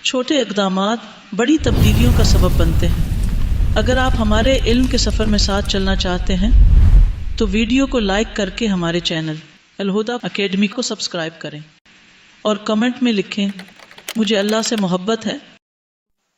چھوٹے اقدامات بڑی تبدیلیوں کا سبب بنتے ہیں۔ اگر آپ ہمارے علم کے سفر میں ساتھ چلنا چاہتے ہیں تو ویڈیو کو لائک کر کے ہمارے چینل الہدیٰ اکیڈمی کو سبسکرائب کریں اور کمنٹ میں لکھیں مجھے اللہ سے محبت ہے۔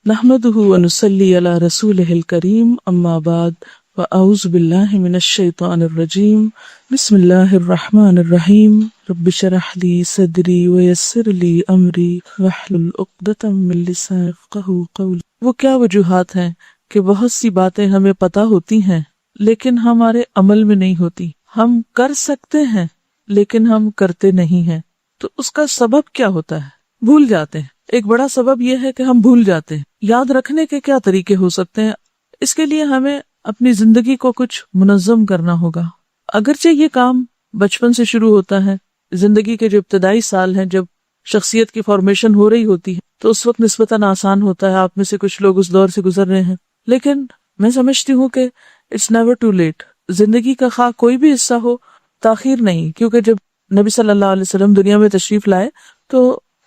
نحمده ونصلي على رسوله الكريم اما بعد فاعوذ بالله من الشيطان الرجيم بسم الله الرحمن الرحيم رب اشرح لي صدري ويسر لي امري واحلل عقدة من لساني يفقهوا قولي۔ وہ کیا وجوہات ہیں کہ بہت سی باتیں ہمیں پتہ ہوتی ہیں لیکن ہمارے عمل میں نہیں ہوتی، ہم کر سکتے ہیں لیکن ہم کرتے نہیں ہیں، تو اس کا سبب کیا ہوتا ہے؟ بھول جاتے ہیں۔ ایک بڑا سبب یہ ہے کہ ہم بھول جاتے ہیں۔ یاد رکھنے کے کیا طریقے ہو سکتے ہیں؟ اس کے لیے ہمیں اپنی زندگی کو کچھ منظم کرنا ہوگا۔ اگرچہ یہ کام بچپن سے شروع ہوتا ہے، زندگی کے جو ابتدائی سال ہیں، جب شخصیت کی فارمیشن ہو رہی ہوتی ہے تو اس وقت نسبتاً آسان ہوتا ہے، آپ میں سے کچھ لوگ اس دور سے گزر رہے ہیں، لیکن میں سمجھتی ہوں کہ اٹس نیور ٹو لیٹ۔ زندگی کا خواہ کوئی بھی حصہ ہو، تاخیر نہیں، کیونکہ جب نبی صلی اللہ علیہ وسلم دنیا میں تشریف لائے تو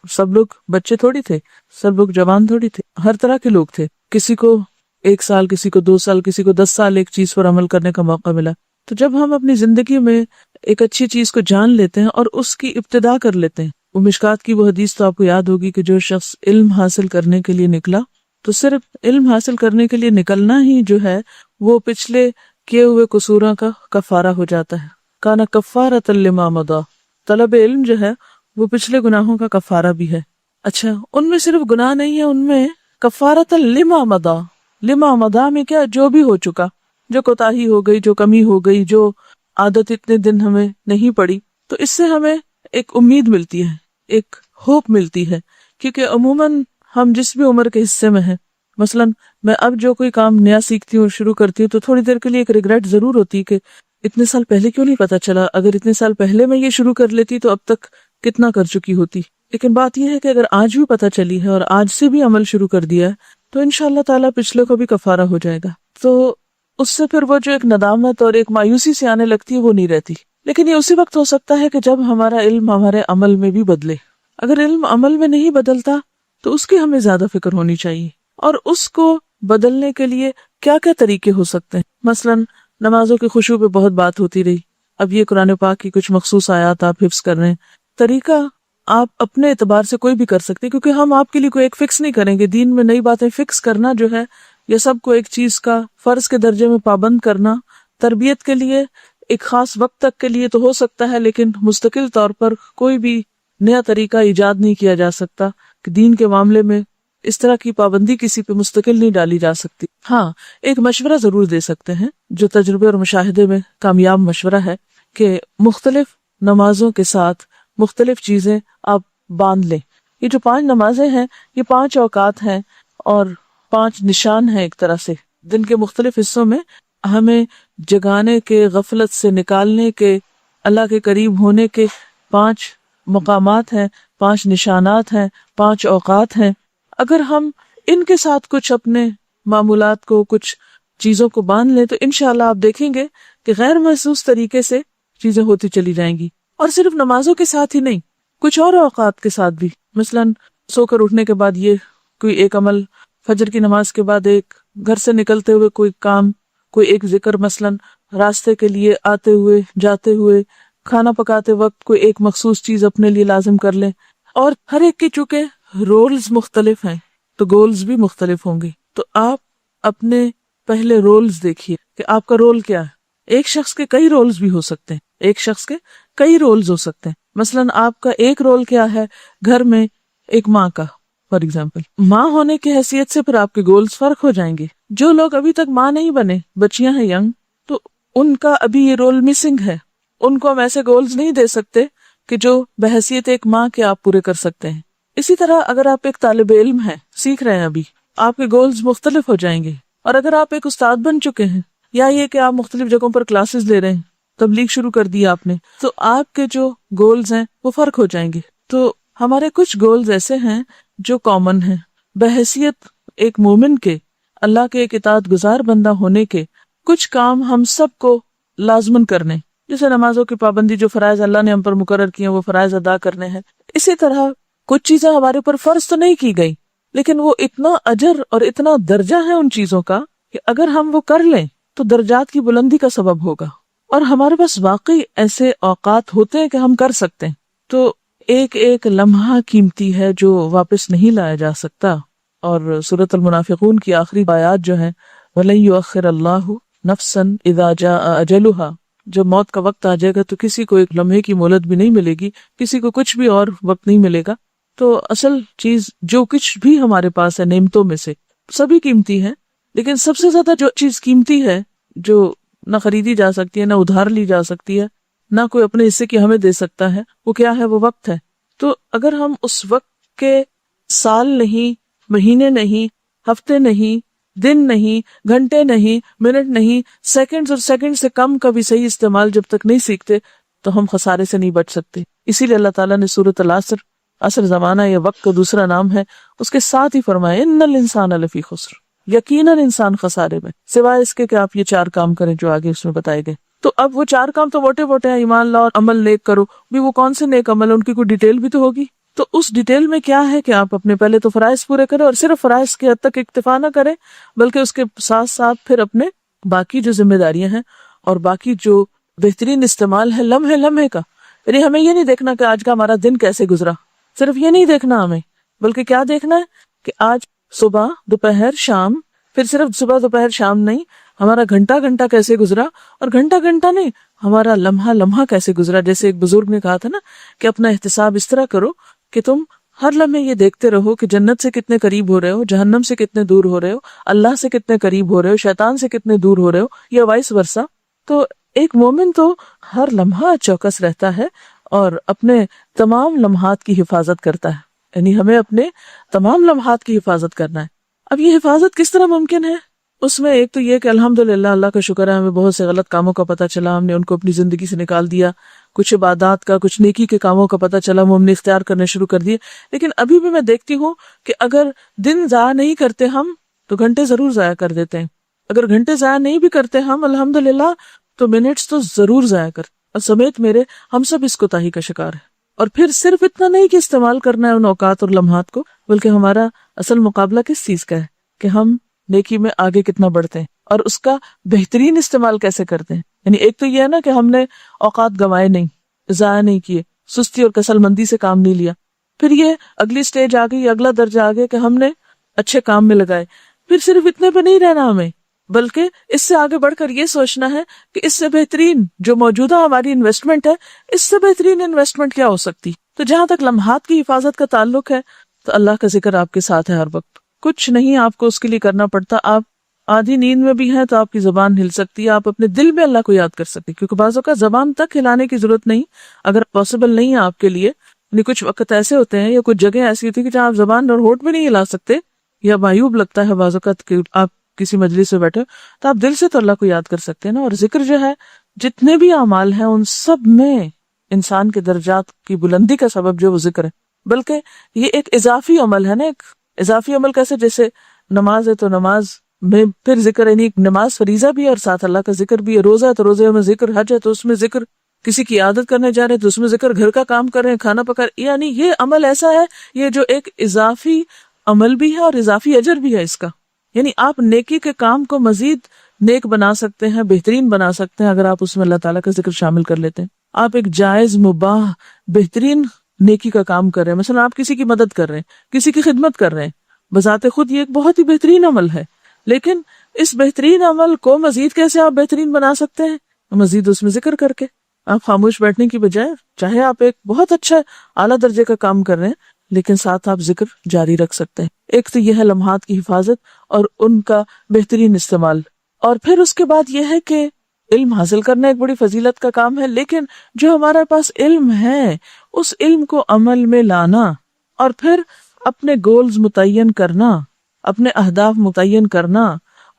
سب لوگ بچے تھوڑی تھے، سب لوگ جوان تھوڑی تھے، ہر طرح کے لوگ تھے، کسی کو 1 سال، کسی کو 2 سال، کسی کو 10 سال ایک چیز پر عمل کرنے کا موقع ملا۔ تو جب ہم اپنی زندگی میں ایک اچھی چیز کو جان لیتے ہیں اور اس کی ابتدا کر لیتے ہیں، وہ مشکات کی وہ حدیث تو آپ کو یاد ہوگی کہ جو شخص علم حاصل کرنے کے لیے نکلا تو صرف علم حاصل کرنے کے لیے نکلنا ہی جو ہے وہ پچھلے کیے ہوئے قصوروں کا کفارہ ہو جاتا ہے۔ کانا کفارۃ لما مضی، طلب علم جو ہے وہ پچھلے گناہوں کا کفارہ بھی ہے۔ اچھا، ان میں صرف گناہ نہیں ہے، ان میں کفارۃ لما مضی، لما مضی میں کیا؟ جو بھی ہو چکا، جو کوتاہی ہو گئی، جو کمی ہو گئی، جو عادت اتنے دن ہمیں نہیں پڑی، تو اس سے ہمیں ایک امید ملتی ہے، ایک ہوپ ملتی ہے، کیونکہ عموماً ہم جس بھی عمر کے حصے میں ہیں، مثلا میں اب جو کوئی کام نیا سیکھتی ہوں، شروع کرتی ہوں، تو تھوڑی دیر کے لیے ایک ریگریٹ ضرور ہوتی ہے کہ اتنے سال پہلے کیوں نہیں پتا چلا، اگر اتنے سال پہلے میں یہ شروع کر لیتی تو اب تک کتنا کر چکی ہوتی۔ لیکن بات یہ ہے کہ اگر آج بھی پتا چلی ہے اور آج سے بھی عمل شروع کر دیا ہے تو انشاءاللہ تعالیٰ پچھلے کو بھی کفارہ ہو جائے گا، تو اس سے پھر وہ جو ایک ندامت اور ایک مایوسی سے آنے لگتی ہے وہ نہیں رہتی۔ لیکن یہ اسی وقت ہو سکتا ہے کہ جب ہمارا علم ہمارے عمل میں بھی بدلے۔ اگر علم عمل میں نہیں بدلتا تو اس کی ہمیں زیادہ فکر ہونی چاہیے، اور اس کو بدلنے کے لیے کیا کیا طریقے ہو سکتے ہیں۔ مثلا نمازوں کی خشوع پہ بہت بات ہوتی رہی، اب یہ قرآن پاک کی کچھ مخصوص آیات آپ حفظ کر رہے ہیں، طریقہ آپ اپنے اعتبار سے کوئی بھی کر سکتے، کیونکہ ہم آپ کے لیے کوئی ایک فکس نہیں کریں گے۔ دین میں نئی باتیں فکس کرنا جو ہے، یہ سب کو ایک چیز کا فرض کے درجے میں پابند کرنا، تربیت کے لیے ایک خاص وقت تک کے لیے تو ہو سکتا ہے، لیکن مستقل طور پر کوئی بھی نیا طریقہ ایجاد نہیں کیا جا سکتا کہ دین کے معاملے میں اس طرح کی پابندی کسی پہ مستقل نہیں ڈالی جا سکتی۔ ہاں، ایک مشورہ ضرور دے سکتے ہیں جو تجربے اور مشاہدے میں کامیاب مشورہ ہے، کہ مختلف نمازوں کے ساتھ مختلف چیزیں آپ باندھ لیں۔ یہ جو 5 نمازیں ہیں یہ 5 اوقات ہیں اور 5 نشان ہیں، ایک طرح سے دن کے مختلف حصوں میں ہمیں جگانے کے، غفلت سے نکالنے کے، اللہ کے قریب ہونے کے 5 مقامات ہیں، 5 نشانات ہیں، 5 اوقات ہیں۔ اگر ہم ان کے ساتھ کچھ اپنے معمولات کو، کچھ چیزوں کو باندھ لیں تو انشاءاللہ آپ دیکھیں گے کہ غیر محسوس طریقے سے چیزیں ہوتی چلی جائیں گی۔ اور صرف نمازوں کے ساتھ ہی نہیں، کچھ اور اوقات کے ساتھ بھی، مثلا سو کر اٹھنے کے بعد یہ کوئی ایک عمل، فجر کی نماز کے بعد ایک، گھر سے نکلتے ہوئے کوئی کام، کوئی ایک ذکر، مثلا راستے کے لیے آتے ہوئے، جاتے ہوئے، کھانا پکاتے وقت کوئی ایک مخصوص چیز اپنے لیے لازم کر لیں۔ اور ہر ایک کی چونکہ رولز مختلف ہیں تو گولز بھی مختلف ہوں گے، تو آپ اپنے پہلے رولز دیکھیے کہ آپ کا رول کیا ہے۔ ایک شخص کے کئی رولز بھی ہو سکتے ہیں، ایک شخص کے کئی رولز ہو سکتے ہیں۔ مثلا آپ کا ایک رول کیا ہے گھر میں، ایک ماں کا، فار ایگزامپل ماں ہونے کی حیثیت سے پھر آپ کے گولز فرق ہو جائیں گے۔ جو لوگ ابھی تک ماں نہیں بنے، بچیاں ہیں ینگ، تو ان کا ابھی یہ رول مسنگ ہے، ان کو ہم ایسے گولز نہیں دے سکتے کہ جو بحیثیت ایک ماں کے آپ پورے کر سکتے ہیں۔ اسی طرح اگر آپ ایک طالب علم ہیں، سیکھ رہے ہیں ابھی، آپ کے گولز مختلف ہو جائیں گے۔ اور اگر آپ ایک استاد بن چکے ہیں، یا یہ کہ آپ مختلف جگہوں پر کلاسز لے رہے ہیں، تبلیغ شروع کر دی آپ نے، تو آپ کے جو گولز ہیں وہ فرق ہو جائیں گے۔ تو ہمارے کچھ گولز ایسے ہیں جو کامن ہیں، بحیثیت ایک مومن کے، اللہ کے ایک اطاعت گزار بندہ ہونے کے، کچھ کام ہم سب کو لازمن کرنے، جیسے نمازوں کی پابندی، جو فرائض اللہ نے ہم پر مقرر کیے ہیں وہ فرائض ادا کرنے ہیں۔ اسی طرح کچھ چیزیں ہمارے اوپر فرض تو نہیں کی گئی، لیکن وہ اتنا اجر اور اتنا درجہ ہے ان چیزوں کا کہ اگر ہم وہ کر لیں تو درجات کی بلندی کا سبب ہوگا. اور ہمارے پاس واقعی ایسے اوقات ہوتے ہیں کہ ہم کر سکتے ہیں. تو ایک ایک لمحہ قیمتی ہے جو واپس نہیں لایا جا سکتا. اور سورۃ المنافقون کی آخری آیات جو ہیں وَلَن يُؤَخِّرَ اللَّهُ نَفْسًا إِذَا جَاءَ أَجَلُهَا، جب موت کا وقت آ جائے گا تو کسی کو ایک لمحے کی مہلت بھی نہیں ملے گی، کسی کو کچھ بھی اور وقت نہیں ملے گا. تو اصل چیز جو کچھ بھی ہمارے پاس ہے نعمتوں میں سے سبھی قیمتی ہیں، لیکن سب سے زیادہ جو چیز قیمتی ہے جو نہ خریدی جا سکتی ہے، نہ ادھار لی جا سکتی ہے، نہ کوئی اپنے حصے کی ہمیں دے سکتا ہے، وہ کیا ہے؟ وہ وقت ہے. تو اگر ہم اس وقت کے سال نہیں، مہینے نہیں، ہفتے نہیں، دن نہیں، گھنٹے نہیں، منٹ نہیں، سیکنڈز اور سیکنڈ سے کم کا بھی صحیح استعمال جب تک نہیں سیکھتے تو ہم خسارے سے نہیں بچ سکتے. اسی لیے اللہ تعالیٰ نے سورۃ العصر، عصر زمانہ یہ وقت کا دوسرا نام ہے، اس کے ساتھ ہی فرمایا ان الانسان لفی خسر، یقیناً انسان خسارے میں، سوائے اس کے کہ آپ یہ 4 کام کریں جو آگے اس میں بتائے گئے. تو اب وہ 4 کام تو موٹے موٹے ہیں، ایمان لاؤ اور عمل نیک کرو، بھی وہ کون سے نیک عمل ہیں؟ ان کی کوئی ڈیٹیل بھی تو ہوگی. تو اس ڈیٹیل میں کیا ہے کہ آپ اپنے پہلے تو فرائض پورے کریں، اور صرف فرائض کی حد تک اکتفا نہ کریں بلکہ اس کے ساتھ ساتھ پھر اپنے باقی جو ذمہ داریاں ہیں اور باقی جو بہترین استعمال ہے لمحے لمحے کا. یعنی ہمیں یہ نہیں دیکھنا کہ آج کا ہمارا دن کیسے گزرا، صرف یہ نہیں دیکھنا ہمیں، بلکہ کیا دیکھنا ہے کہ آج صبح دوپہر شام، پھر صرف صبح دوپہر شام نہیں، ہمارا گھنٹہ گھنٹہ کیسے گزرا، اور گھنٹہ گھنٹہ نہیں، ہمارا لمحہ لمحہ کیسے گزرا. جیسے ایک بزرگ نے کہا تھا نا کہ اپنا احتساب اس طرح کرو کہ تم ہر لمحے یہ دیکھتے رہو کہ جنت سے کتنے قریب ہو رہے ہو، جہنم سے کتنے دور ہو رہے ہو، اللہ سے کتنے قریب ہو رہے ہو، شیطان سے کتنے دور ہو رہے ہو، یا وائس ورثہ. تو ایک مومن تو ہر لمحہ چوکس رہتا ہے اور اپنے تمام لمحات کی حفاظت کرتا ہے. یعنی ہمیں اپنے تمام لمحات کی حفاظت کرنا ہے. اب یہ حفاظت کس طرح ممکن ہے؟ اس میں ایک تو یہ کہ الحمدللہ اللہ کا شکر ہے ہمیں بہت سے غلط کاموں کا پتہ چلا، ہم نے ان کو اپنی زندگی سے نکال دیا، کچھ عبادات کا، کچھ نیکی کے کاموں کا پتہ چلا، وہ ہم نے اختیار کرنے شروع کر دیے. لیکن ابھی بھی میں دیکھتی ہوں کہ اگر دن ضائع نہیں کرتے ہم تو گھنٹے ضرور ضائع کر دیتے ہیں. اگر گھنٹے ضائع نہیں بھی کرتے ہم الحمدللہ تو منٹس تو ضرور ضائع کر، اور سمیت میرے ہم سب اس کوتاہی کا شکار ہے. اور پھر صرف اتنا نہیں کہ استعمال کرنا ہے ان اوقات اور لمحات کو، بلکہ ہمارا اصل مقابلہ کس چیز کا ہے کہ ہم نیکی میں آگے کتنا بڑھتے ہیں اور اس کا بہترین استعمال کیسے کرتے ہیں. یعنی ایک تو یہ ہے نا کہ ہم نے اوقات گنوائے نہیں، ضائع نہیں کیے، سستی اور کسل مندی سے کام نہیں لیا. پھر یہ اگلی سٹیج آ گئی، اگلا درجہ آ گیا کہ ہم نے اچھے کام میں لگائے. پھر صرف اتنے پہ نہیں رہنا ہمیں، بلکہ اس سے آگے بڑھ کر یہ سوچنا ہے کہ اس سے بہترین جو موجودہ ہماری انویسٹمنٹ ہے، اس سے بہترین انویسٹمنٹ کیا ہو سکتی. تو جہاں تک لمحات کی حفاظت کا تعلق ہے تو اللہ کا ذکر آپ کے ساتھ ہے ہر وقت. کچھ نہیں آپ کو اس کے لیے کرنا پڑتا. آپ آدھی نیند میں بھی ہیں تو آپ کی زبان ہل سکتی ہے، آپ اپنے دل میں اللہ کو یاد کر سکتے، کیونکہ بعض اوقات زبان تک ہلانے کی ضرورت نہیں اگر پاسبل نہیں ہے آپ کے لیے. یعنی کچھ وقت ایسے ہوتے ہیں یا کچھ جگہ ایسی ہوتی ہے کہ جہاں آپ زبان اور ہونٹ بھی نہیں ہلا سکتے، یا معیوب لگتا ہے بعض اوقات کہ آپ کسی مجلس میں بیٹھے تو آپ دل سے تو اللہ کو یاد کر سکتے ہیں نا. اور ذکر جو ہے جتنے بھی اعمال ہیں ان سب میں انسان کے درجات کی بلندی کا سبب جو وہ ذکر ہے. بلکہ یہ ایک اضافی عمل ہے نا. ایک اضافی عمل کیسے؟ جیسے نماز ہے تو نماز میں پھر ذکر، یعنی نماز فریضہ بھی ہے اور ساتھ اللہ کا ذکر بھی ہے. روزہ ہے تو روزے میں ذکر، حج ہے تو اس میں ذکر، کسی کی عادت کرنے جا رہے ہیں تو اس میں ذکر، گھر کا کام کر رہے ہیں، کھانا پکا رہے ہیں. یعنی یہ عمل ایسا ہے یہ جو ایک اضافی عمل بھی ہے اور اضافی اجر بھی ہے اس کا. یعنی آپ نیکی کے کام کو مزید نیک بنا سکتے ہیں، بہترین بنا سکتے ہیں اگر آپ اس میں اللہ تعالیٰ کا ذکر شامل کر لیتے ہیں. آپ ایک جائز مباح بہترین نیکی کا کام کر رہے ہیں، مثلا آپ کسی کی مدد کر رہے ہیں، کسی کی خدمت کر رہے ہیں، بذات خود یہ ایک بہت ہی بہترین عمل ہے. لیکن اس بہترین عمل کو مزید کیسے آپ بہترین بنا سکتے ہیں؟ مزید اس میں ذکر کر کے. آپ خاموش بیٹھنے کی بجائے، چاہے آپ ایک بہت اچھا اعلیٰ درجے کا کام کر رہے ہیں لیکن ساتھ آپ ذکر جاری رکھ سکتے ہیں. ایک تو یہ ہے لمحات کی حفاظت اور ان کا بہترین استعمال. اور پھر اس کے بعد یہ ہے کہ علم حاصل کرنا ایک بڑی فضیلت کا کام ہے، لیکن جو ہمارے پاس علم ہے اس علم کو عمل میں لانا اور پھر اپنے گولز متعین کرنا، اپنے اہداف متعین کرنا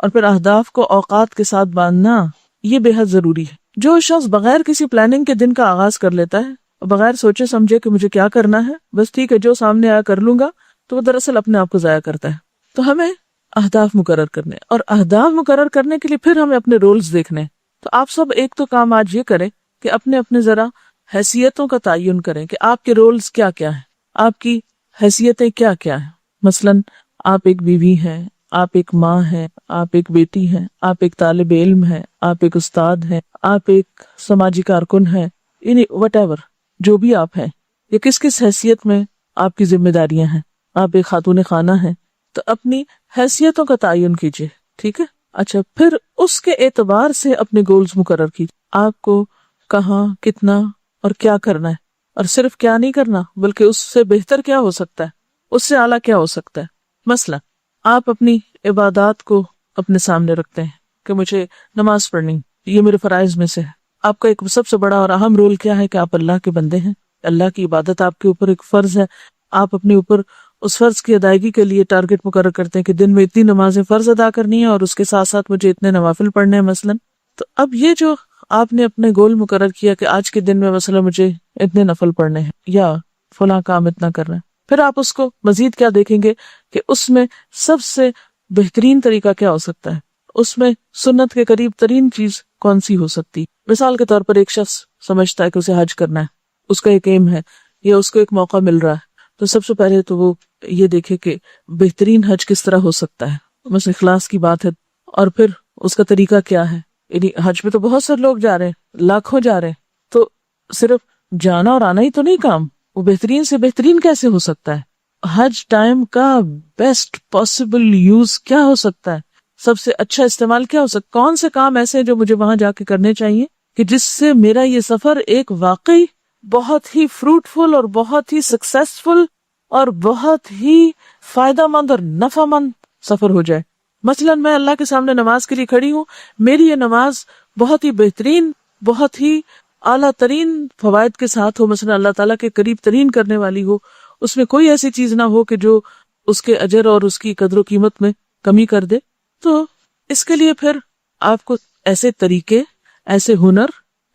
اور پھر اہداف کو اوقات کے ساتھ باندھنا، یہ بے حد ضروری ہے. جو شخص بغیر کسی پلاننگ کے دن کا آغاز کر لیتا ہے، بغیر سوچے سمجھے کہ مجھے کیا کرنا ہے، بس ٹھیک ہے جو سامنے آیا کر لوں گا، تو وہ دراصل اپنے آپ کو ضائع کرتا ہے. تو ہمیں اہداف مقرر کرنے، اور اہداف مقرر کرنے کے لیے پھر ہمیں اپنے رولز دیکھنے. تو آپ سب ایک تو کام آج یہ کریں کہ اپنے اپنے ذرا حیثیتوں کا تعین کریں کہ آپ کے رولز کیا کیا ہیں، آپ کی حیثیتیں کیا کیا ہیں. مثلاً آپ ایک بیوی ہیں، آپ ایک ماں ہیں، آپ ایک بیٹی ہیں، آپ ایک طالب علم ہیں، آپ ایک استاد ہیں، آپ ایک سماجی کارکن ہیں، یعنی وٹ ایور جو بھی آپ ہیں، یہ کس کس حیثیت میں آپ کی ذمہ داریاں ہیں. آپ ایک خاتون خانہ ہیں تو اپنی حیثیتوں کا تعین کیجیے. ٹھیک ہے. اچھا، پھر اس کے اعتبار سے اپنے گولز مقرر کیجیے. آپ کو کہاں، کتنا اور کیا کرنا ہے، اور صرف کیا نہیں کرنا بلکہ اس سے بہتر کیا ہو سکتا ہے، اس سے اعلیٰ کیا ہو سکتا ہے. مثلا آپ اپنی عبادات کو اپنے سامنے رکھتے ہیں کہ مجھے نماز پڑھنی، یہ میرے فرائض میں سے ہے. آپ کا ایک سب سے بڑا اور اہم رول کیا ہے کہ آپ اللہ کے بندے ہیں. اللہ کی عبادت آپ کے اوپر ایک فرض ہے. آپ اپنے اوپر اس فرض کی ادائیگی کے لیے ٹارگٹ مقرر کرتے ہیں کہ دن میں اتنی نمازیں فرض ادا کرنی ہے اور اس کے ساتھ ساتھ مجھے اتنے نوافل پڑھنے ہیں مثلا. تو اب یہ جو آپ نے اپنے گول مقرر کیا کہ آج کے دن میں مثلا مجھے اتنے نفل پڑھنے ہیں یا فلاں کام اتنا کرنا ہے، پھر آپ اس کو مزید کیا دیکھیں گے کہ اس میں سب سے بہترین طریقہ کیا ہو سکتا ہے، اس میں سنت کے قریب ترین چیز کون سی ہو سکتی. مثال کے طور پر ایک شخص سمجھتا ہے کہ اسے حج کرنا ہے، اس کا ایک ایم ہے یا اس کو ایک موقع مل رہا ہے، تو سب سے پہلے تو وہ یہ دیکھے کہ بہترین حج کس طرح ہو سکتا ہے. مثلا اخلاص کی بات ہے، اور پھر اس کا طریقہ کیا ہے. یعنی حج میں تو بہت سے لوگ جا رہے ہیں، لاکھوں جا رہے ہیں، تو صرف جانا اور آنا ہی تو نہیں کام، وہ بہترین سے بہترین کیسے ہو سکتا ہے. حج ٹائم کا بیسٹ پاسبل یوز کیا ہو سکتا ہے، سب سے اچھا استعمال کیا ہو سکتا، کون سے کام ایسے ہیں جو مجھے وہاں جا کے کرنے چاہیے کہ جس سے میرا یہ سفر ایک واقعی بہت ہی فروٹفل اور بہت ہی سکسیسفل اور بہت ہی فائدہ مند اور نفع مند سفر ہو جائے. مثلا میں اللہ کے سامنے نماز کے لیے کھڑی ہوں، میری یہ نماز بہت ہی بہترین، بہت ہی اعلیٰ ترین فوائد کے ساتھ ہو، مثلا اللہ تعالیٰ کے قریب ترین کرنے والی ہو، اس میں کوئی ایسی چیز نہ ہو کہ جو اس کے اجر اور اس کی قدر و قیمت میں کمی کر دے. تو اس کے لیے پھر آپ کو ایسے طریقے، ایسے ہنر،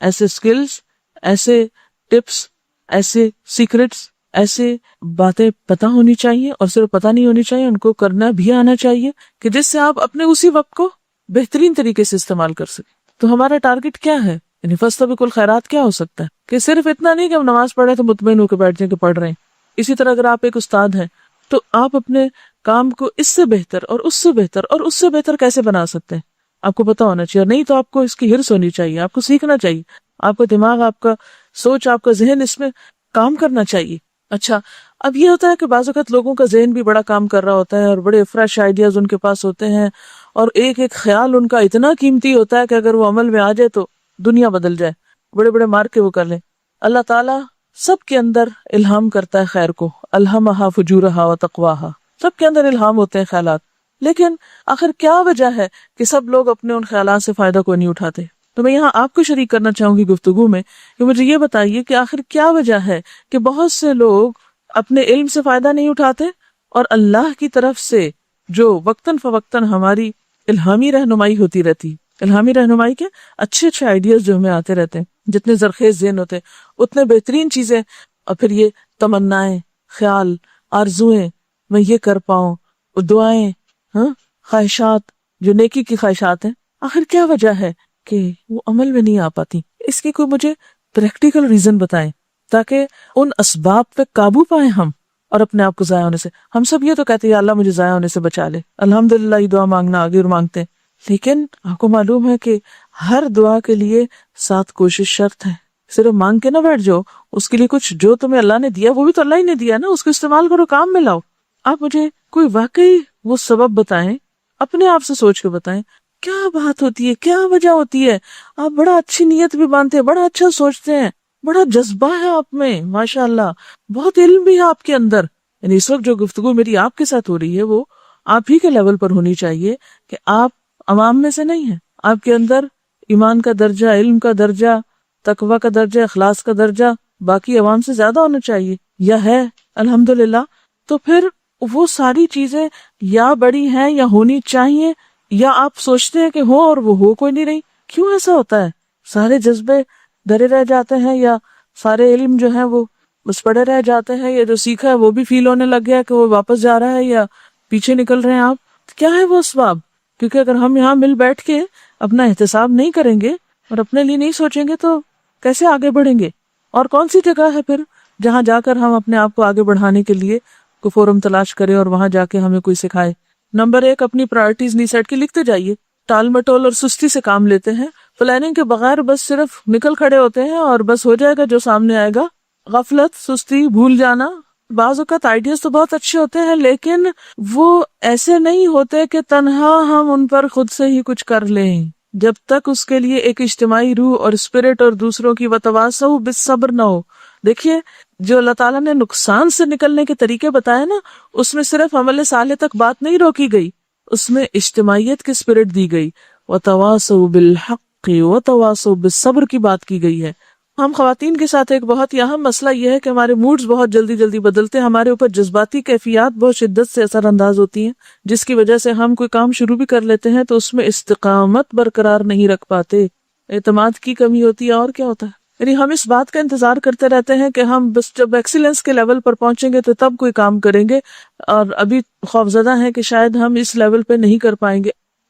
ایسے سکلز، ایسے ٹپس، ایسے سیکرٹس، ایسے باتیں پتہ ہونی چاہیے، اور صرف پتہ نہیں ہونی چاہیے، ان کو کرنا بھی آنا چاہیے کہ جس سے آپ اپنے اسی وقت کو بہترین طریقے سے استعمال کر سکیں. تو ہمارا ٹارگٹ کیا ہے، یعنی فاستبقوا الخیرات کیا ہو سکتا ہے کہ صرف اتنا نہیں کہ ہم نماز پڑھیں تو مطمئن ہو کے بیٹھ جائیں کہ پڑھ رہے ہیں. اسی طرح اگر آپ ایک استاد ہیں تو آپ اپنے کام کو اس سے بہتر اور اس سے بہتر اور اس سے بہتر کیسے بنا سکتے ہیں، آپ کو پتہ ہونا چاہیے. اور نہیں تو آپ کو اس کی ہرس ہونی چاہیے، آپ کو سیکھنا چاہیے، آپ کا دماغ، آپ کا سوچ، آپ کا ذہن اس میں کام کرنا چاہیے. اچھا، اب یہ ہوتا ہے کہ بعض اوقات لوگوں کا ذہن بھی بڑا کام کر رہا ہوتا ہے اور بڑے فریش آئیڈیاز ان کے پاس ہوتے ہیں، اور ایک ایک خیال ان کا اتنا قیمتی ہوتا ہے کہ اگر وہ عمل میں آ جائے تو دنیا بدل جائے، بڑے بڑے مار کے وہ کر لیں. اللہ تعالیٰ سب کے اندر الہام کرتا ہے خیر کو، الہمہا فجورہا و تقواہا، سب کے اندر الہام ہوتے ہیں خیالات. لیکن آخر کیا وجہ ہے کہ سب لوگ اپنے ان خیالات سے فائدہ کو نہیں اٹھاتے؟ تو میں یہاں آپ کو شریک کرنا چاہوں گی گفتگو میں کہ مجھے یہ بتائیے کہ آخر کیا وجہ ہے کہ بہت سے لوگ اپنے علم سے فائدہ نہیں اٹھاتے، اور اللہ کی طرف سے جو وقتاً فوقتاً ہماری الہامی رہنمائی ہوتی رہتی، الہامی رہنمائی کے اچھے اچھے آئیڈیاز جو ہمیں آتے رہتے ہیں، جتنے زرخیز ذہن ہوتے ہیں اتنے بہترین چیزیں، اور پھر یہ تمنائیں، خیال، آرزویں، میں یہ کر پاؤں، دعائیں، خواہشات جو نیکی کی خواہشات ہیں، آخر کیا وجہ ہے کہ وہ عمل میں نہیں آ پاتی؟ اس کی کوئی مجھے پریکٹیکل ریزن بتائیں تاکہ ان اسباب پہ قابو پائیں ہم اور اپنے آپ کو ضائع ہونے سے. ہم سب یہ تو کہتے ہیں یا اللہ مجھے ضائع ہونے سے بچا لے، الحمدللہ یہ دعا مانگنا آگے اور مانگتے ہیں، لیکن آپ کو معلوم ہے کہ ہر دعا کے لیے 7 کوشش شرط ہے. صرف مانگ کے نہ بیٹھ جاؤ، اس کے لیے کچھ جو تمہیں اللہ نے دیا وہ بھی تو اللہ ہی نے دیا نا، اس کو استعمال کرو، کام میں لاؤ. آپ مجھے کوئی واقعی وہ سبب بتائیں، اپنے آپ سے سوچ کے بتائیں کیا بات ہوتی ہے، کیا وجہ ہوتی ہے. آپ بڑا اچھی نیت بھی مانتے ہیں، بڑا اچھا سوچتے ہیں، بڑا جذبہ ہے آپ میں، ماشاءاللہ بہت علم بھی ہے آپ کے اندر. یعنی اس وقت جو گفتگو میری آپ کے ساتھ ہو رہی ہے وہ آپ ہی کے لیول پر ہونی چاہیے کہ آپ عوام میں سے نہیں ہیں. آپ کے اندر ایمان کا درجہ، علم کا درجہ، تقوی کا درجہ، اخلاص کا درجہ باقی عوام سے زیادہ ہونا چاہیے، یا ہے الحمدللہ. تو پھر وہ ساری چیزیں یا بڑی ہیں یا ہونی چاہیے، یا آپ سوچتے ہیں کہ ہو اور وہ ہو کوئی نہیں رہی. کیوں ایسا ہوتا ہے؟ سارے جذبے ڈرے رہ جاتے ہیں، یا سارے علم جو ہیں وہ بس پڑے رہ جاتے ہیں، یا جو سیکھا ہے وہ بھی فیل ہونے لگ گیا کہ وہ واپس جا رہا ہے یا پیچھے نکل رہے ہیں آپ. کیا ہے وہ اسباب؟ کیونکہ اگر ہم یہاں مل بیٹھ کے اپنا احتساب نہیں کریں گے اور اپنے لیے نہیں سوچیں گے تو کیسے آگے بڑھیں گے؟ اور کون سی جگہ ہے پھر جہاں جا کر ہم اپنے آپ کو آگے بڑھانے کے لیے کوئی فورم تلاش کرے اور وہاں جا کے ہمیں کوئی سکھائے. نمبر 1 اپنی پرائرٹیز نہیں سیٹ کی، لکھتے جائیے. ٹال مٹول اور سستی سے کام لیتے ہیں، پلاننگ کے بغیر بس صرف نکل کھڑے ہوتے ہیں اور بس ہو جائے گا جو سامنے آئے گا. غفلت، سستی، بھول جانا. بعض اوقات آئیڈیاز تو بہت اچھے ہوتے ہیں لیکن وہ ایسے نہیں ہوتے کہ تنہا ہم ان پر خود سے ہی کچھ کر لیں، جب تک اس کے لیے ایک اجتماعی روح اور اسپرٹ اور دوسروں کی وتواصوا بالصبر نہ ہو. دیکھیے جو اللہ تعالیٰ نے نقصان سے نکلنے کے طریقے بتائے نا، اس میں صرف عمل صالح تک بات نہیں روکی گئی، اس میں اجتماعیت کی اسپرٹ دی گئی. وتواصوا بالحق وتواصوا بالصبر کی بات کی گئی ہے. ہم خواتین کے ساتھ ایک بہت ہی اہم مسئلہ یہ ہے کہ ہمارے موڈز بہت جلدی جلدی بدلتے ہیں، ہمارے اوپر جذباتی کیفیات بہت شدت سے اثر انداز ہوتی ہیں، جس کی وجہ سے ہم کوئی کام شروع بھی کر لیتے ہیں تو اس میں استقامت برقرار نہیں رکھ پاتے. اعتماد کی کمی ہوتی ہے اور کیا ہوتا ہے. یعنی ہم اس بات کا انتظار کرتے رہتے ہیں کہ ہم بس جب ایکسیلنس کے لیول پر پہنچیں گے تو تب کوئی کام کریں گے، اور ابھی خوفزدہ ہیں کہ شاید ہم اس لیول پہ نہیں کر پائیں گے.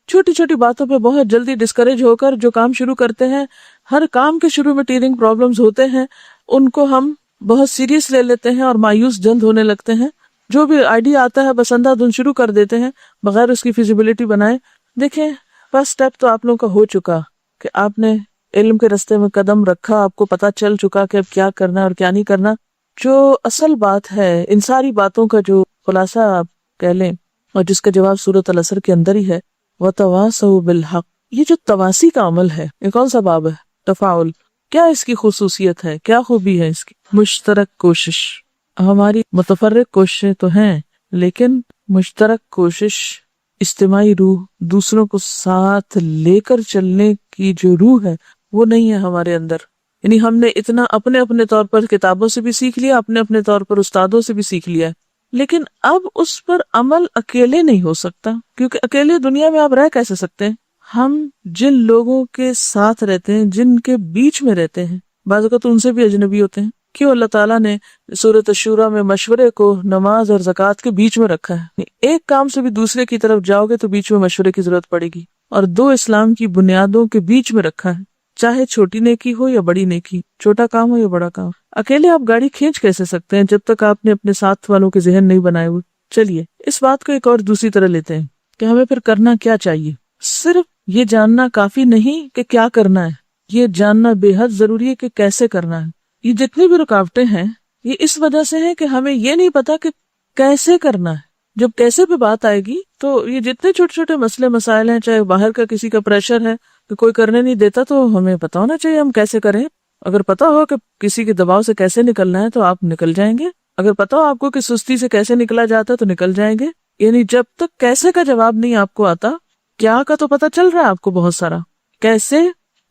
چھوٹی چھوٹی باتوں پہ بہت جلدی ڈسکریج ہو کر جو کام شروع کرتے ہیں، ہر کام کے شروع میں ٹیرنگ پرابلمز ہوتے ہیں، ان کو ہم بہت سیریس لے لیتے ہیں اور مایوس جلد ہونے لگتے ہیں. جو بھی آئیڈیا آتا ہے بس اندھا دھند شروع کر دیتے ہیں بغیر اس کی فیزیبلٹی بنائے. دیکھیں فرسٹ سٹیپ تو آپ لوگوں کا ہو چکا کہ آپ نے علم کے راستے میں قدم رکھا، آپ کو پتا چل چکا کہ اب کیا کرنا ہے اور کیا نہیں کرنا. جو اصل بات ہے ان ساری باتوں کا جو خلاصہ آپ کہہ لیں اور جس کا جواب سورۃ العصر کے اندر ہی ہے، وَتَوَاصَوْا بِالْحَقِّ. یہ جو تواسی کا عمل ہے یہ کون سا باب ہے؟ تفاعل. کیا اس کی خصوصیت ہے، کیا خوبی ہے اس کی؟ مشترک کوشش. ہماری متفرق کوششیں تو ہیں لیکن مشترک کوشش، اجتماعی روح، دوسروں کو ساتھ لے کر چلنے کی جو روح ہے وہ نہیں ہے ہمارے اندر. یعنی ہم نے اتنا اپنے اپنے طور پر کتابوں سے بھی سیکھ لیا، اپنے اپنے طور پر استادوں سے بھی سیکھ لیا، لیکن اب اس پر عمل اکیلے نہیں ہو سکتا، کیونکہ اکیلے دنیا میں آپ رہ کیسے سکتے ہیں؟ ہم جن لوگوں کے ساتھ رہتے ہیں، جن کے بیچ میں رہتے ہیں، بعض اوقات ان سے بھی اجنبی ہوتے ہیں. کیوں اللہ تعالیٰ نے سورۃ الشورى میں مشورے کو نماز اور زکوٰۃ کے بیچ میں رکھا ہے؟ ایک کام سے بھی دوسرے کی طرف جاؤ گے تو بیچ میں مشورے کی ضرورت پڑے گی، اور 2 اسلام کی بنیادوں کے بیچ میں رکھا ہے، چاہے چھوٹی نیکی ہو یا بڑی نیکی، چھوٹا کام ہو یا بڑا کام. اکیلے آپ گاڑی کھینچ کیسے سکتے ہیں جب تک آپ نے اپنے ساتھ والوں کے ذہن نہیں بنائے ہوئے؟ چلیے اس بات کو ایک اور دوسری طرح لیتے ہیں کہ ہمیں پھر کرنا کیا چاہیے. صرف یہ جاننا کافی نہیں کہ کیا کرنا ہے، یہ جاننا بے حد ضروری ہے کہ کیسے کرنا ہے. یہ جتنی بھی رکاوٹیں ہیں یہ اس وجہ سے ہیں کہ ہمیں یہ نہیں پتا کہ کیسے کرنا ہے. جب کیسے پہ بات آئے گی تو یہ جتنے چھوٹے چھوٹے مسئلے مسائل ہیں، چاہے باہر کا کسی کا پریشر ہے کہ کوئی کرنے نہیں دیتا، تو ہمیں پتا ہونا چاہیے ہم کیسے کریں. اگر پتا ہو کہ کسی کے دباؤ سے کیسے نکلنا ہے تو آپ نکل جائیں گے. اگر پتا ہو آپ کو کہ سستی سے کیسے نکلا جاتا ہے تو نکل جائیں گے. یعنی جب تک کیسے کا جواب نہیں آپ کو آتا، کیا کا تو پتا چل رہا ہے آپ کو بہت سارا، کیسے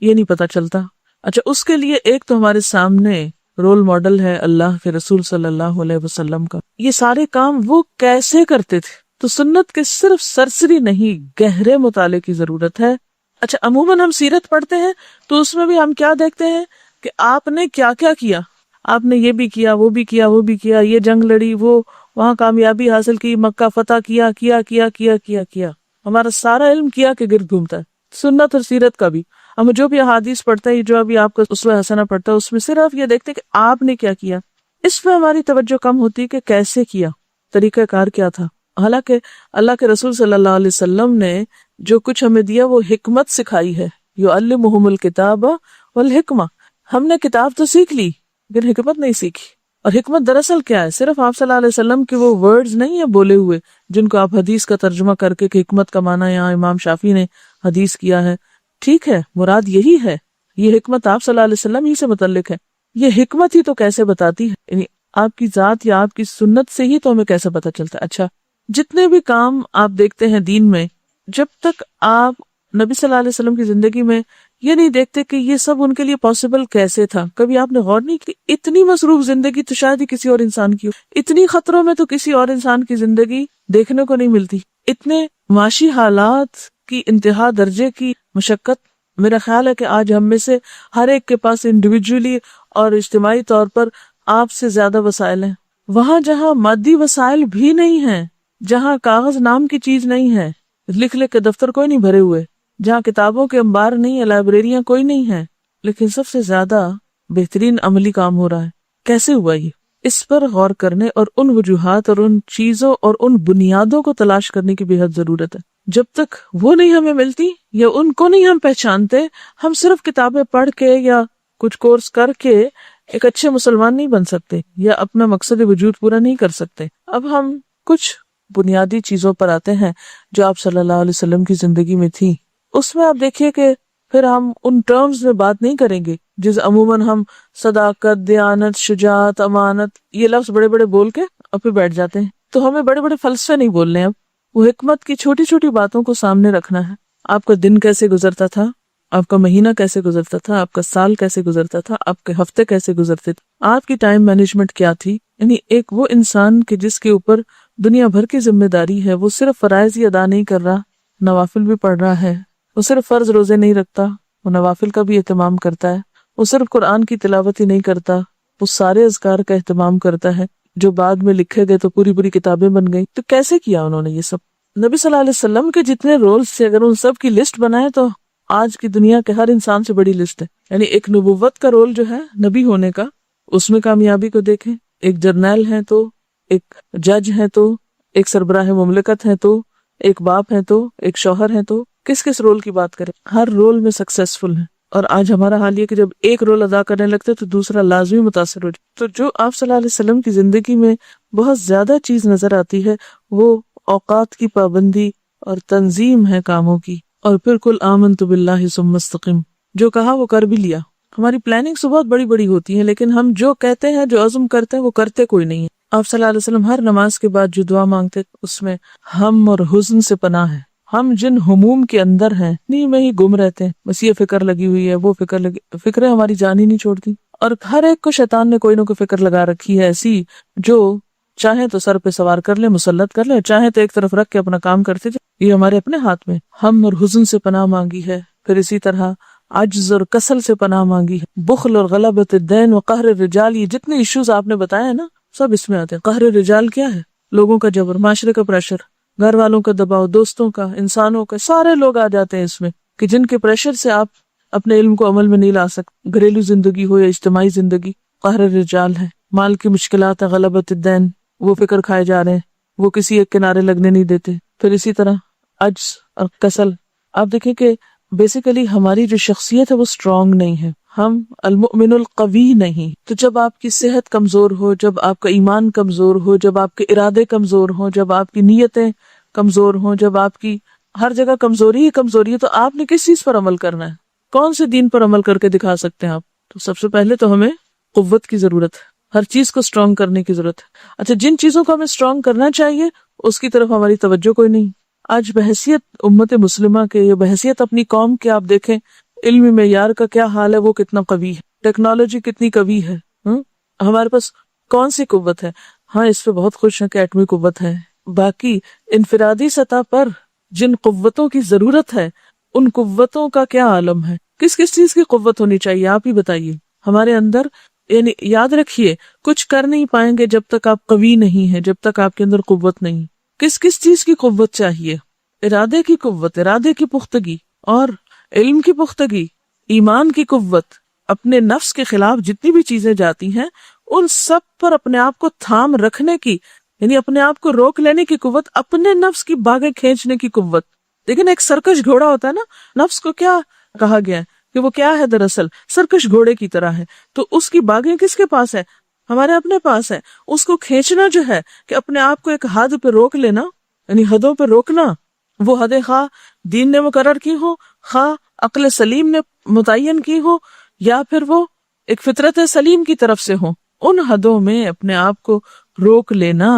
یہ نہیں پتا چلتا. اچھا اس کے لیے ایک تو ہمارے سامنے رول ماڈل ہے اللہ کے رسول صلی اللہ علیہ وسلم کا. یہ سارے کام وہ کیسے کرتے تھے، تو سنت کے صرف سرسری نہیں گہرے مطالعے کی ضرورت ہے. اچھا عموماً ہم سیرت پڑھتے ہیں تو اس میں بھی ہم کیا دیکھتے ہیں کہ آپ نے کیا کیا کیا، آپ نے یہ بھی کیا، وہ بھی کیا، وہ بھی کیا، یہ جنگ لڑی، وہ وہاں کامیابی حاصل کی، مکہ فتح کیا کیا کیا کیا کیا کیا. ہمارا سارا علم کیا کے گرد گھومتا ہے، سنت اور سیرت کا بھی. ہم جو بھی احادیث پڑھتے ہیں، جو ابھی آپ کا اسوہ حسنہ پڑھتا ہے، اس میں صرف یہ دیکھتے ہیں کہ آپ نے کیا کیا. اس پہ ہماری توجہ کم ہوتی ہے کہ کیسے کیا، طریقہ کار کیا تھا. حالانکہ اللہ کے رسول صلی اللہ علیہ وسلم نے جو کچھ ہمیں دیا وہ حکمت سکھائی ہے. یعلمہم الکتاب والحکمہ. ہم نے کتاب تو سیکھ لی لیکن حکمت نہیں سیکھی. اور حکمت دراصل کیا ہے؟ صرف آپ صلی اللہ علیہ وسلم کے وہ ورڈز نہیں ہیں بولے ہوئے جن کو آپ حدیث کا ترجمہ کر کے کہ حکمت کا معنی یہاں امام شافعی نے حدیث کیا ہے. ٹھیک ہے، مراد یہی ہے، یہ حکمت آپ صلی اللہ علیہ وسلم ہی سے متعلق ہے. یہ حکمت ہی تو کیسے بتاتی ہے، یعنی آپ کی ذات یا آپ کی سنت سے ہی تو ہمیں کیسے پتہ چلتا ہے. اچھا جتنے بھی کام آپ دیکھتے ہیں دین میں، جب تک آپ نبی صلی اللہ علیہ وسلم کی زندگی میں یہ نہیں دیکھتے کہ یہ سب ان کے لیے پاسبل کیسے تھا، کبھی آپ نے غور نہیں کی؟ اتنی مصروف زندگی تو شاید ہی کسی اور انسان کی ہو، اتنی خطروں میں تو کسی اور انسان کی زندگی دیکھنے کو نہیں ملتی. اتنے معاشی حالات کی انتہا درجے کی مشقت. میرا خیال ہے کہ آج ہم میں سے ہر ایک کے پاس انڈیویجولی اور اجتماعی طور پر آپ سے زیادہ وسائل ہیں. وہاں جہاں مادی وسائل بھی نہیں ہیں، جہاں کاغذ نام کی چیز نہیں ہے، لکھ لکھ کے دفتر کوئی نہیں بھرے ہوئے، جہاں کتابوں کے انبار نہیں ہے، لائبریریاں کوئی نہیں ہیں، لیکن سب سے زیادہ بہترین عملی کام ہو رہا ہے. کیسے ہوا یہ؟ اس پر غور کرنے اور ان وجوہات اور ان چیزوں اور ان بنیادوں کو تلاش کرنے کی بے حد ضرورت ہے. جب تک وہ نہیں ہمیں ملتی یا ان کو نہیں ہم پہچانتے، ہم صرف کتابیں پڑھ کے یا کچھ کورس کر کے ایک اچھے مسلمان نہیں بن سکتے یا اپنا مقصد وجود پورا نہیں کر سکتے. اب ہم کچھ بنیادی چیزوں پر آتے ہیں جو آپ صلی اللہ علیہ وسلم کی زندگی میں تھی. اس میں آپ دیکھیے کہ پھر ہم ان ٹرمز میں بات نہیں کریں گے جس عموماً ہم صداقت، دیانت، شجاعت، امانت یہ لفظ بڑے بڑے بول کے اب پہ بیٹھ جاتے ہیں. تو ہمیں بڑے بڑے فلسفے نہیں بولنے، اب وہ حکمت کی چھوٹی چھوٹی باتوں کو سامنے رکھنا ہے. آپ کا دن کیسے گزرتا تھا، آپ کا مہینہ کیسے گزرتا تھا، آپ کا سال کیسے گزرتا تھا، آپ کے ہفتے کیسے گزرتے تھے، آپ کی ٹائم مینجمنٹ کیا تھی. یعنی ایک وہ انسان کہ جس کے اوپر دنیا بھر کی ذمہ داری ہے، وہ صرف فرائض ہی ادا نہیں کر رہا، نوافل بھی پڑھ رہا ہے. وہ صرف فرض روزے نہیں رکھتا، وہ نوافل کا بھی اہتمام کرتا ہے. وہ صرف قرآن کی تلاوت ہی نہیں کرتا، وہ سارے اذکار کا اہتمام کرتا ہے جو بعد میں لکھے گئے تو پوری پوری کتابیں بن گئی. تو کیسے کیا انہوں نے یہ سب؟ نبی صلی اللہ علیہ وسلم کے جتنے رولز تھے اگر ان سب کی لسٹ بنائے تو آج کی دنیا کے ہر انسان سے بڑی لسٹ ہے. یعنی ایک نبوت کا رول جو ہے نبی ہونے کا، اس میں کامیابی کو دیکھیں. ایک جرنیل ہے تو، ایک جج ہے تو، ایک سربراہ مملکت ہے تو، ایک باپ ہے تو، ایک شوہر ہے تو، کس کس رول کی بات کریں؟ ہر رول میں سکسیسفل ہے. اور آج ہمارا حال یہ کہ جب ایک رول ادا کرنے لگتے تو دوسرا لازمی متاثر ہو جائے. تو جو آپ صلی اللہ علیہ وسلم کی زندگی میں بہت زیادہ چیز نظر آتی ہے وہ اوقات کی پابندی اور تنظیم ہے کاموں کی. اور پھر کل آمنت باللہ ثم استقم، جو کہا وہ کر بھی لیا. ہماری پلاننگز تو بہت بڑی بڑی ہوتی ہیں لیکن ہم جو کہتے ہیں، جو عزم کرتے ہیں، وہ کرتے کوئی نہیں ہے. آپ صلی اللہ علیہ وسلم ہر نماز کے بعد جو دعا مانگتے اس میں ہم اور حزن سے پناہ ہے. ہم جن ہموم کے اندر ہیں نہیں میں ہی گم رہتے ہیں، بس یہ فکر لگی ہوئی ہے، وہ فکریں ہماری جان ہی نہیں چھوڑتی. اور ہر ایک کو شیطان نے کوئی نہ کوئی فکر لگا رکھی ہے ایسی جو چاہے تو سر پہ سوار کر لے، مسلط کر لے، چاہے تو ایک طرف رکھ کے اپنا کام کرتے جائے. یہ ہمارے اپنے ہاتھ میں. ہم اور حزن سے پناہ مانگی ہے، پھر اسی طرح عجز اور کسل سے پناہ مانگی ہے، بخل اور غلبۃ الدین و قہر الرجال. یہ جتنے ایشوز آپ نے بتایا نا سب اس میں آتے ہیں. قہر الرجال کیا ہے؟ لوگوں کا جبر، معاشرے کا پریشر، گھر والوں کا دباؤ، دوستوں کا، انسانوں کا، سارے لوگ آ جاتے ہیں اس میں کہ جن کے پریشر سے آپ اپنے علم کو عمل میں نہیں لا سکتے. گھریلو زندگی ہو یا اجتماعی زندگی، قہر الرجال ہے. مال کی مشکلات ہے، غلبۃ الدین، وہ فکر کھائے جا رہے ہیں، وہ کسی ایک کنارے لگنے نہیں دیتے. پھر اسی طرح عجز اور کسل. آپ دیکھیں کہ بیسیکلی ہماری جو شخصیت ہے وہ اسٹرانگ نہیں ہے، ہم المؤمن القوی نہیں. تو جب آپ کی صحت کمزور ہو، جب آپ کا ایمان کمزور ہو، جب آپ کے ارادے کمزور ہوں، جب آپ کی نیتیں کمزور ہوں، جب آپ کی ہر جگہ کمزوری ہی کمزوری ہے، تو آپ نے کس چیز پر عمل کرنا ہے؟ کون سے دین پر عمل کر کے دکھا سکتے ہیں آپ؟ تو سب سے پہلے تو ہمیں قوت کی ضرورت ہے، ہر چیز کو اسٹرانگ کرنے کی ضرورت ہے. اچھا، جن چیزوں کو ہمیں اسٹرانگ کرنا چاہیے اس کی طرف ہماری توجہ کوئی نہیں. آج بحیثیت امت مسلمہ کے یا بحیثیت اپنی قوم کے آپ دیکھیں علمی معیار کا کیا حال ہے، وہ کتنا قوی ہے، ٹیکنالوجی کتنی قوی ہے. ہمارے پاس کون سی قوت ہے؟ ہاں، اس پہ بہت خوش ہیں کہ ایٹمی قوت ہے. باقی انفرادی سطح پر جن قوتوں کی ضرورت ہے ان قوتوں کا کیا عالم ہے؟ کس کس چیز کی قوت ہونی چاہیے آپ ہی بتائیے ہمارے اندر. یعنی یاد رکھیے کچھ کر نہیں پائیں گے جب تک آپ قوی نہیں ہیں، جب تک آپ کے اندر قوت نہیں. کس کس چیز کی قوت چاہیے؟ ارادے کی قوت، ارادے کی پختگی اور علم کی پختگی، ایمان کی قوت. اپنے نفس کے خلاف جتنی بھی چیزیں جاتی ہیں ان سب پر اپنے آپ کو تھام رکھنے کی، یعنی اپنے آپ کو روک لینے کی قوت، اپنے نفس کی باغیں کھینچنے کی قوت. لیکن ایک سرکش گھوڑا ہوتا ہے نا، نفس کو کیا کہا گیا ہے کہ وہ کیا ہے؟ دراصل سرکش گھوڑے کی طرح ہے. تو اس کی باغیں کس کے پاس ہے؟ ہمارے اپنے پاس ہے. اس کو کھینچنا جو ہے کہ اپنے آپ کو ایک حد پہ روک لینا، یعنی حدوں پہ روکنا. وہ حدیں خواہ دین نے مقرر کی ہو، خواہ عقل سلیم نے متعین کی ہو، یا پھر وہ ایک فطرت سلیم کی طرف سے ہو، ان حدوں میں اپنے آپ کو روک لینا.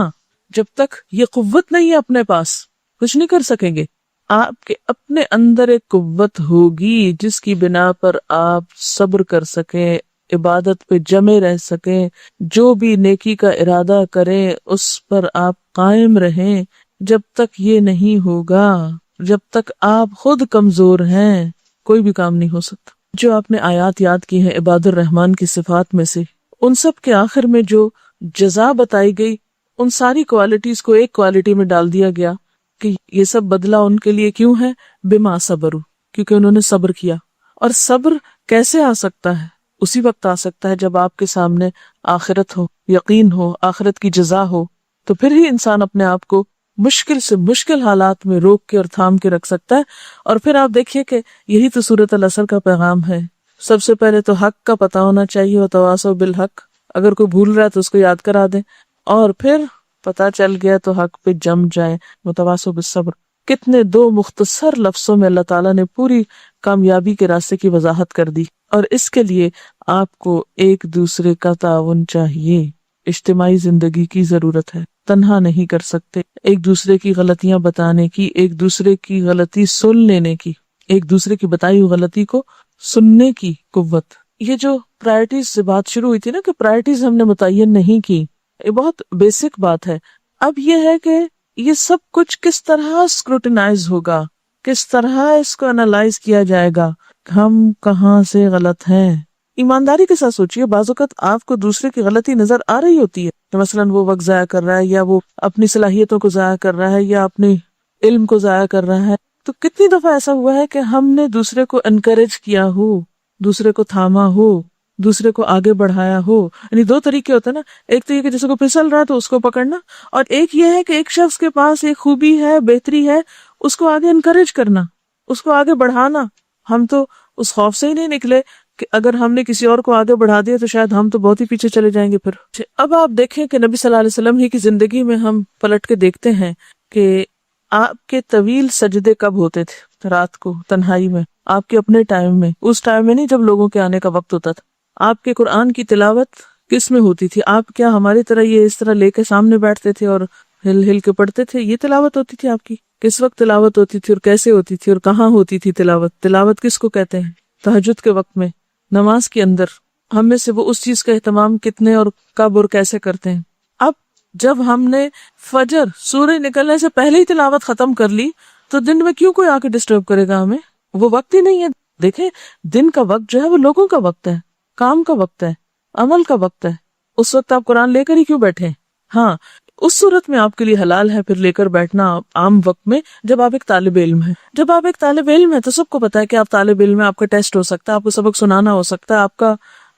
جب تک یہ قوت نہیں ہے اپنے پاس کچھ نہیں کر سکیں گے. آپ کے اپنے اندر ایک قوت ہوگی جس کی بنا پر آپ صبر کر سکیں، عبادت پہ جمے رہ سکیں، جو بھی نیکی کا ارادہ کریں اس پر آپ قائم رہیں. جب تک یہ نہیں ہوگا، جب تک آپ خود کمزور ہیں، کوئی بھی کام نہیں ہو سکتا. جو آپ نے آیات یاد کی ہیں عباد الرحمن کی صفات میں سے، ان سب کے آخر میں جو جزا بتائی گئی ان ساری کوالٹیز کو ایک کوالٹی میں ڈال دیا گیا کہ یہ سب بدلہ ان کے لیے کیوں ہے؟ بما صبروا، کیونکہ انہوں نے صبر کیا. اور صبر کیسے آ سکتا ہے؟ اسی وقت آ سکتا ہے جب آپ کے سامنے آخرت ہو، یقین ہو، آخرت کی جزا ہو، تو پھر ہی انسان اپنے آپ کو مشکل سے مشکل حالات میں روک کے اور تھام کے رکھ سکتا ہے۔ اور پھر آپ دیکھیے کہ یہی تو سورۃ العصر کا پیغام ہے۔ سب سے پہلے تو حق کا پتہ ہونا چاہیے، وتواصوا بالحق، اگر کوئی بھول رہا ہے تو اس کو یاد کرا دیں، اور پھر پتہ چل گیا تو حق پہ جم جائیں، وتواصوا بالصبر۔ کتنے دو مختصر لفظوں میں اللہ تعالیٰ نے پوری کامیابی کے راستے کی وضاحت کر دی۔ اور اس کے لیے آپ کو ایک دوسرے کا تعاون چاہیے، اجتماعی زندگی کی ضرورت ہے، تنہا نہیں کر سکتے۔ ایک دوسرے کی غلطیاں بتانے کی، ایک دوسرے کی غلطی سن لینے کی، ایک دوسرے کی بتائی ہوئی غلطی کو سننے کی قوت۔ یہ جو پرائرٹیز سے بات شروع ہوئی تھی نا کہ پرائرٹیز ہم نے متعین نہیں کی، یہ بہت بیسک بات ہے۔ اب یہ ہے کہ یہ سب کچھ کس طرح اسکروٹینائز ہوگا، کس طرح اس کو انالائز کیا جائے گا، ہم کہاں سے غلط ہیں۔ ایمانداری کے ساتھ سوچئے، بعض اوقات آپ کو دوسرے کی غلطی نظر آ رہی ہوتی ہے کہ مثلاً وہ وقت ضائع کر رہا ہے، یا وہ اپنی صلاحیتوں کو ضائع کر رہا ہے، یا اپنے علم کو ضائع کر رہا ہے۔ تو کتنی دفعہ ایسا ہوا ہے کہ ہم نے دوسرے کو انکریج کیا ہو، دوسرے کو تھاما ہو، دوسرے کو آگے بڑھایا ہو۔ یعنی دو طریقے ہوتے ہیں نا، ایک تو یہ کہ جیسے کو پھسل رہا ہے تو اس کو پکڑنا، اور ایک یہ ہے کہ ایک شخص کے پاس ایک خوبی ہے، بہتری ہے، اس کو آگے انکریج کرنا، اس کو آگے بڑھانا۔ ہم تو اس خوف سے ہی نہیں نکلے کہ اگر ہم نے کسی اور کو آگے بڑھا دیا تو شاید ہم تو بہت ہی پیچھے چلے جائیں گے۔ پھر اب آپ دیکھیں کہ نبی صلی اللہ علیہ وسلم ہی کی زندگی میں ہم پلٹ کے دیکھتے ہیں کہ آپ کے طویل سجدے کب ہوتے تھے؟ رات کو تنہائی میں، آپ کے اپنے ٹائم میں، اس ٹائم میں نہیں جب لوگوں کے آنے کا وقت ہوتا تھا۔ آپ کے قرآن کی تلاوت کس میں ہوتی تھی؟ آپ کیا ہماری طرح یہ اس طرح لے کے سامنے بیٹھتے تھے اور ہل ہل کے پڑھتے تھے؟ یہ تلاوت ہوتی تھی آپ کی؟ کس وقت تلاوت ہوتی تھی اور کیسے ہوتی تھی اور کہاں ہوتی تھی تلاوت؟ تلاوت کس کو کہتے ہیں؟ تہجد کے وقت میں، نماز کے اندر۔ ہم میں سے وہ اس چیز کا اہتمام کتنے اور کب اور کیسے کرتے ہیں؟ اب جب ہم نے فجر سورج نکلنے سے پہلے ہی تلاوت ختم کر لی تو دن میں کیوں کوئی آ کے ڈسٹرب کرے گا ہمیں؟ وہ وقت ہی نہیں ہے۔ دیکھیں، دن کا وقت جو ہے وہ لوگوں کا وقت ہے، کام کا وقت ہے، عمل کا وقت ہے۔ اس وقت آپ قرآن لے کر ہی کیوں بیٹھے؟ ہاں، اس صورت میں آپ کے لیے حلال ہے پھر لے کر بیٹھنا عام وقت میں، جب آپ ایک طالب علم ہیں۔ جب آپ ایک طالب علم ہیں تو سب کو پتا ہے کہ آپ طالب علم ہیں، آپ کا ٹیسٹ ہو سکتا ہے، آپ کو سبق سنانا ہو سکتا ہے،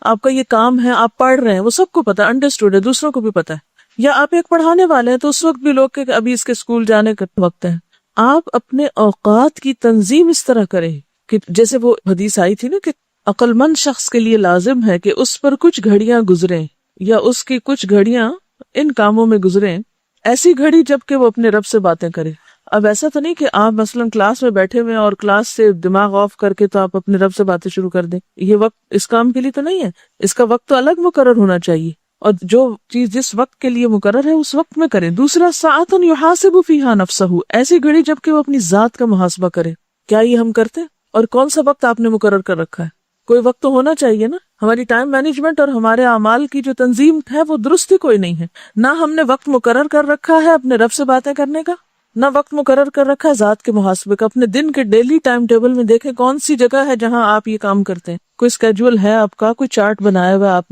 آپ کا یہ کام ہے، آپ پڑھ رہے ہیں، وہ سب کو پتا ہے، انڈرسٹوڈ ہے، دوسروں کو بھی پتا ہے۔ یا آپ ایک پڑھانے والے ہیں تو اس وقت بھی لوگ کہ ابھی اس کے اسکول جانے کا وقت ہے۔ آپ اپنے اوقات کی تنظیم اس طرح کریں کہ جیسے وہ حدیث آئی تھی نا کہ عقل مند شخص کے لیے لازم ہے کہ اس پر کچھ گھڑیاں گزریں یا اس کی کچھ گھڑیاں ان کاموں میں گزریں، ایسی گھڑی جب کہ وہ اپنے رب سے باتیں کرے۔ اب ایسا تو نہیں کہ آپ مثلاً کلاس میں بیٹھے ہوئے اور کلاس سے دماغ آف کر کے تو آپ اپنے رب سے باتیں شروع کر دیں، یہ وقت اس کام کے لیے تو نہیں ہے۔ اس کا وقت تو الگ مقرر ہونا چاہیے، اور جو چیز جس وقت کے لیے مقرر ہے اس وقت میں کریں۔ دوسرا، ساعتن یحاسب فیہا نفسہ، ایسی گھڑی جب کہ وہ اپنی ذات کا محاسبہ کرے، کیا یہ ہم کرتے؟ اور کون سا وقت آپ نے مقرر کر رکھا ہے؟ کوئی وقت تو ہونا چاہیے نا۔ ہماری ٹائم مینجمنٹ اور ہمارے اعمال کی جو تنظیم ہے وہ درستی کوئی نہیں ہے۔ نہ ہم نے وقت مقرر کر رکھا ہے اپنے رب سے باتیں کرنے کا، نہ وقت مقرر کر رکھا ہے ذات کے محاسبے کا۔ اپنے دن کے ڈیلی ٹائم ٹیبل میں دیکھیں کون سی جگہ ہے جہاں آپ یہ کام کرتے ہیں۔ کوئی اسکیجول ہے آپ کا، کوئی چارٹ بنایا ہوا آپ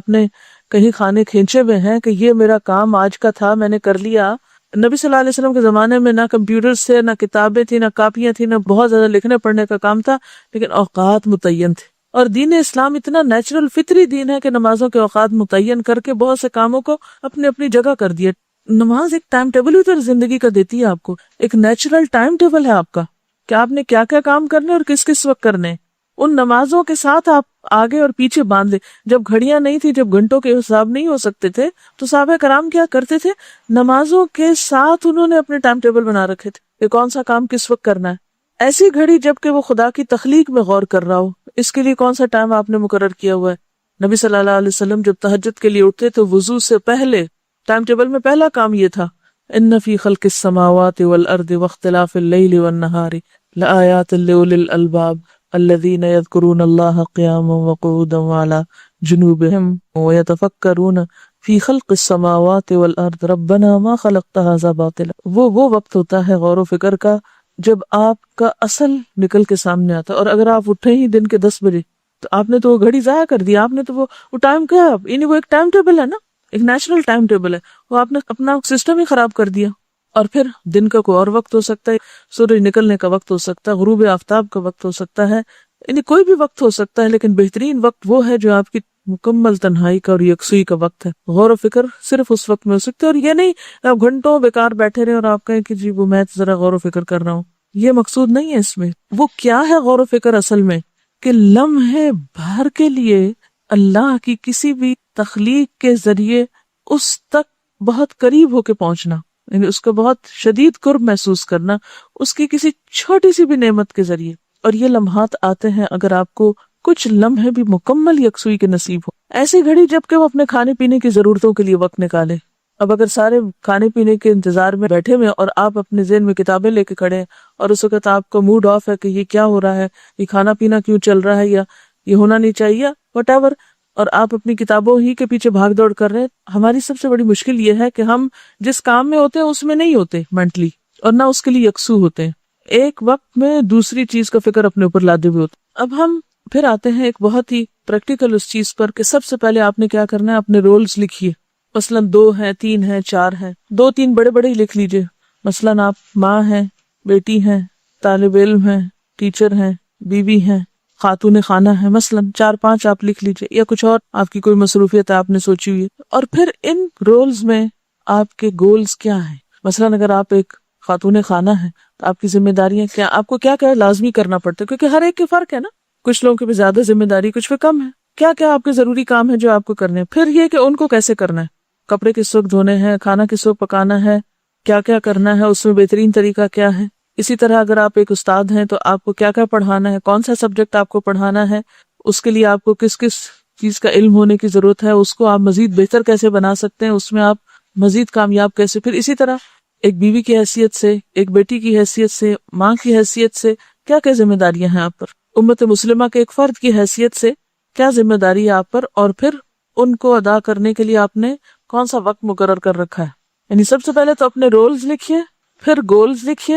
نے کہیں کھانے کھینچے ہوئے ہیں کہ یہ میرا کام آج کا تھا، میں نے کر لیا۔ نبی صلی اللہ علیہ وسلم کے زمانے میں نہ کمپیوٹر تھے، نہ کتابیں تھیں، نہ کاپیاں تھیں، نہ بہت زیادہ لکھنے پڑھنے کا کام تھا، لیکن اوقات متعین تھے۔ اور دین اسلام اتنا نیچرل فطری دین ہے کہ نمازوں کے اوقات متعین کر کے بہت سے کاموں کو اپنی اپنی جگہ کر دیا۔ نماز ایک ٹائم ٹیبل بھی تو زندگی کا دیتی ہے آپ کو، ایک نیچرل ٹائم ٹیبل ہے آپ کا کہ آپ نے کیا کیا کام کرنے اور کس کس وقت کرنے۔ ان نمازوں کے ساتھ آپ آگے اور پیچھے باندھ لے۔ جب گھڑیاں نہیں تھی، جب گھنٹوں کے حساب نہیں ہو سکتے تھے، تو صحابہ کرام کیا کرتے تھے؟ نمازوں کے ساتھ انہوں نے اپنے ٹائم ٹیبل بنا رکھے تھے کہ کون سا کام کس وقت کرنا ہے۔ ایسی گھڑی جب کہ وہ خدا کی تخلیق میں غور کر رہا ہو، اس کے لیے کون سا ٹائم آپ نے مقرر کیا ہوا ہے؟ نبی صلی اللہ علیہ وسلم جب تہجد کے لیے اٹھتے تو وضو سے پہلے ٹائم ٹیبل میں پہلا کام یہ تھا، ان فی خلق السماوات والارض واختلاف اللیل والنہار لآیات لأولی الالباب الذین یذکرون اللہ قیاما وقعودا وعلی جنوبہم ویتفکرون فی خلق السماوات والارض ربنا ما خلقت ھذا باطلا۔ وہ وقت ہوتا ہے غور و فکر کا جب آپ کا اصل نکل کے سامنے آتا ہے۔ اور اگر آپ اٹھے ہی دن کے 10 بجے تو آپ نے تو وہ گھڑی ضائع کر دی، آپ نے تو وہ ٹائم کیا، یعنی وہ ایک ٹائم ٹیبل ہے نا، ایک نیچرل ٹائم ٹیبل ہے، وہ آپ نے اپنا سسٹم ہی خراب کر دیا۔ اور پھر دن کا کوئی اور وقت ہو سکتا ہے، سورج نکلنے کا وقت ہو سکتا ہے، غروب آفتاب کا وقت ہو سکتا ہے، یعنی کوئی بھی وقت ہو سکتا ہے، لیکن بہترین وقت وہ ہے جو آپ کی مکمل تنہائی کا اور یکسوئی کا وقت ہے. غور و فکر صرف اس وقت میں ہو سکتا ہے، اور یہ نہیں آپ گھنٹوں بیکار بیٹھے رہے اور آپ کہیں کہ جی وہ میں ذرا غور و فکر کر رہا ہوں. یہ مقصود نہیں ہے اس میں. وہ کیا ہے غور و فکر اصل میں؟ کہ لمحے بھر کے لیے اللہ کی کسی بھی تخلیق کے ذریعے اس تک بہت قریب ہو کے پہنچنا، یعنی اس کا بہت شدید قرب محسوس کرنا اس کی کسی چھوٹی سی بھی نعمت کے ذریعے. اور یہ لمحات آتے ہیں اگر آپ کو کچھ لمحے بھی مکمل یکسوئی کے نصیب ہو. ایسی گھڑی جب کہ وہ اپنے کھانے پینے کی ضرورتوں کے لیے وقت نکالے. اب اگر سارے کھانے پینے کے انتظار میں بیٹھے ہوئے اور آپ اپنے ذہن میں کتابیں لے کے کھڑے ہیں اور اس وقت آپ کا موڈ آف ہے کہ یہ کیا ہو رہا ہے، یہ کھانا پینا کیوں چل رہا ہے، یا یہ ہونا نہیں چاہیے، وٹ ایور، اور آپ اپنی کتابوں ہی کے پیچھے بھاگ دوڑ کر رہے ہیں. ہماری سب سے بڑی مشکل یہ ہے کہ ہم جس کام میں ہوتے ہیں اس میں نہیں ہوتے مینٹلی، اور نہ اس کے لیے یکسو ہوتے ہیں. ایک وقت میں دوسری چیز کا فکر اپنے اوپر لاتے ہوئے ہوتے. اب ہم پھر آتے ہیں ایک بہت ہی پریکٹیکل اس چیز پر کہ سب سے پہلے آپ نے کیا کرنا ہے، اپنے رولز لکھیے. مثلاً 2 ہیں، 3 ہیں، 4 ہیں، 2-3 بڑے بڑے ہی لکھ لیجئے. مثلاً آپ ماں ہیں، بیٹی ہیں، طالب علم ہیں، ٹیچر ہیں، بیوی ہیں، خاتون خانہ ہے. مثلاً 4-5 آپ لکھ لیجئے، یا کچھ اور آپ کی کوئی مصروفیت ہے آپ نے سوچی ہوئی ہے. اور پھر ان رولز میں آپ کے گولز کیا ہیں. مثلاً اگر آپ ایک خاتون خانہ ہیں تو آپ کی ذمہ داریاں کیا، آپ کو کیا کیا لازمی کرنا پڑتا ہے، کیونکہ ہر ایک کے فرق ہے نا. کچھ لوگوں کے بھی زیادہ ذمہ داری، کچھ پہ کم ہے. کیا کیا آپ کے ضروری کام ہے جو آپ کو کرنے ہیں. پھر یہ کہ ان کو کیسے کرنا ہے، کپڑے کس وقت دھونے ہیں، کھانا کس وقت پکانا ہے، کیا کیا کرنا ہے، اس میں بہترین طریقہ کیا ہے. اسی طرح اگر آپ ایک استاد ہیں تو آپ کو کیا کیا پڑھانا ہے، کون سا سبجیکٹ آپ کو پڑھانا ہے، اس کے لیے آپ کو کس کس چیز کا علم ہونے کی ضرورت ہے، اس کو آپ مزید بہتر کیسے بنا سکتے ہیں، اس میں آپ مزید کامیاب کیسے. پھر اسی طرح ایک بیوی کی حیثیت سے، ایک بیٹی کی حیثیت سے، ماں کی حیثیت سے کیا کیا ذمہ داریاں ہیں آپ پر. امت مسلمہ کے ایک فرد کی حیثیت سے کیا ذمہ داری ہے آپ پر، اور پھر ان کو ادا کرنے کے لیے آپ نے کون سا وقت مقرر کر رکھا ہے. یعنی سب سے پہلے تو اپنے رولز لکھیے، پھر گولز لکھیے،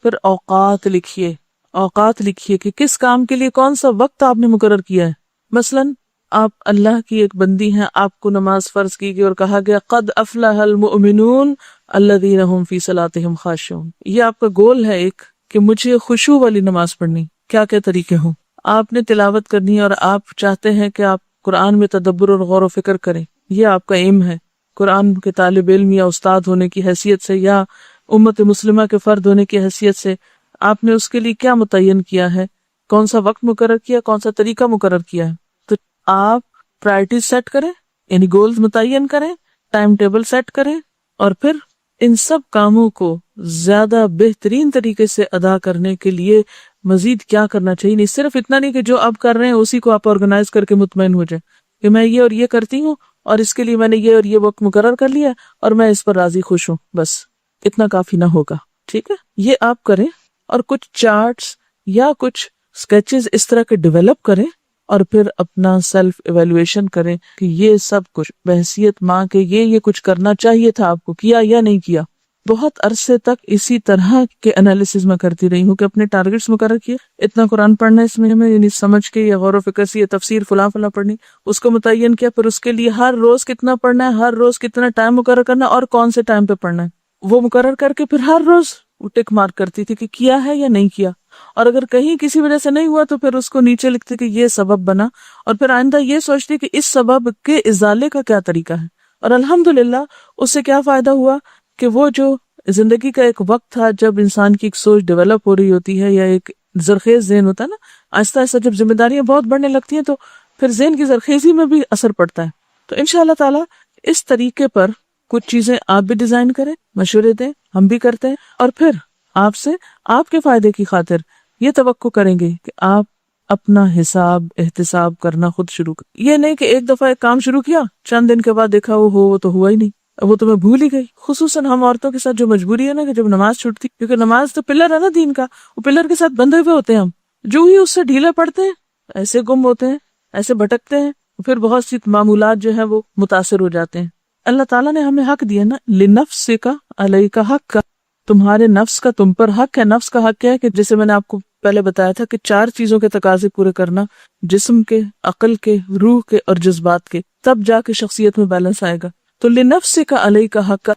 پھر اوقات لکھیے. اوقات لکھیے کہ کس کام کے لیے کون سا وقت آپ نے مقرر کیا ہے. مثلاً آپ اللہ کی ایک بندی ہیں، آپ کو نماز فرض کی گئی اور کہا گیا قد افلح المؤمنون الذین هم فی صلاتهم خاشعون. یہ آپ کا گول ہے ایک کہ مجھے خشوع والی نماز پڑھنی. کیا کیا طریقے ہوں. آپ نے تلاوت کرنی ہے اور آپ چاہتے ہیں کہ آپ قرآن میں تدبر اور غور و فکر کریں. یہ آپ کا ایم ہے. قرآن کے طالب علم یا استاد ہونے کی حیثیت سے یا امت مسلمہ کے فرد ہونے کی حیثیت سے آپ نے اس کے لیے کیا متعین کیا ہے، کون سا وقت مقرر کیا، کون سا طریقہ مقرر کیا ہے. تو آپ پرائرٹیز سیٹ کریں، یعنی گولز متعین کریں، ٹائم ٹیبل سیٹ کریں، اور پھر ان سب کاموں کو زیادہ بہترین طریقے سے ادا کرنے کے لیے مزید کیا کرنا چاہیے. نہیں صرف اتنا نہیں کہ جو آپ کر رہے ہیں اسی کو آپ آرگنائز کر کے مطمئن ہو جائیں کہ میں یہ اور یہ کرتی ہوں اور اس کے لیے میں نے یہ اور یہ وقت مقرر کر لیا اور میں اس پر راضی خوش ہوں، بس اتنا کافی نہ ہوگا. ٹھیک ہے، یہ آپ کریں اور کچھ چارٹس یا کچھ سکیچز اس طرح کے ڈیولپ کریں اور پھر اپنا سیلف ایویلویشن کریں کہ یہ سب کچھ بحیثیت ماں کے یہ کچھ کرنا چاہیے تھا، آپ کو کیا یا نہیں کیا. بہت عرصے تک اسی طرح کے انالیسز میں کرتی رہی ہوں کہ اپنے ٹارگٹس مقرر کیے، اتنا قرآن پڑھنا ہے اس میں ہمیں، یعنی سمجھ کے یا غور و فکر سے یا تفسیر فلاں فلاں پڑھنی، اس کو متعین کیا. پھر اس کے لیے ہر روز کتنا پڑھنا ہے، ہر روز کتنا ٹائم مقرر کرنا اور کون سے ٹائم پہ پڑھنا ہے، وہ مقرر کر کے پھر ہر روز ٹک مارک کرتی تھی کہ کیا ہے یا نہیں کیا. اور اگر کہیں کسی وجہ سے نہیں ہوا تو پھر اس کو نیچے لکھتے کہ یہ سبب بنا، اور پھر آئندہ یہ سوچتی کہ اس سبب کے ازالے کا کیا طریقہ ہے. اور الحمدللہ اس سے کیا فائدہ ہوا کہ وہ جو زندگی کا ایک وقت تھا جب انسان کی ایک سوچ ڈیولپ ہو رہی ہوتی ہے یا ایک زرخیز ذہن ہوتا ہے نا، آہستہ آہستہ جب ذمہ داریاں بہت بڑھنے لگتی ہیں تو پھر ذہن کی زرخیزی میں بھی اثر پڑتا ہے. تو انشاءاللہ تعالی اس طریقے پر کچھ چیزیں آپ بھی ڈیزائن کریں، مشورے دیں، ہم بھی کرتے ہیں، اور پھر آپ سے آپ کے فائدے کی خاطر یہ توقع کریں گے کہ آپ اپنا حساب احتساب کرنا خود شروع کریں. یہ نہیں کہ ایک دفعہ ایک کام شروع کیا، چند دن کے بعد دیکھا وہ تو ہوا ہی نہیں، وہ تو میں بھول ہی گئی. خصوصاً ہم عورتوں کے ساتھ جو مجبوری ہے نا کہ جب نماز چھوٹتی، کیونکہ نماز تو پلر ہے نا دین کا، وہ پلر کے ساتھ بندھے ہوئے ہوتے ہیں، ہم جو ہی اس سے ڈھیلے پڑتے ہیں ایسے گم ہوتے ہیں، ایسے بھٹکتے ہیں، پھر بہت سی معمولات جو ہیں وہ متاثر ہو جاتے ہیں. اللہ تعالیٰ نے ہمیں حق دیا نا، لنفسک علیک حق، تمہارے نفس کا تم پر حق ہے. نفس کا حق کیا ہے کہ جیسے میں نے آپ کو پہلے بتایا تھا کہ 4 چیزوں کے تقاضے پورے کرنا، جسم کے، عقل کے، روح کے اور جذبات کے، تب جا کے شخصیت میں بیلنس آئے گا. تو لنفسک علیک حق،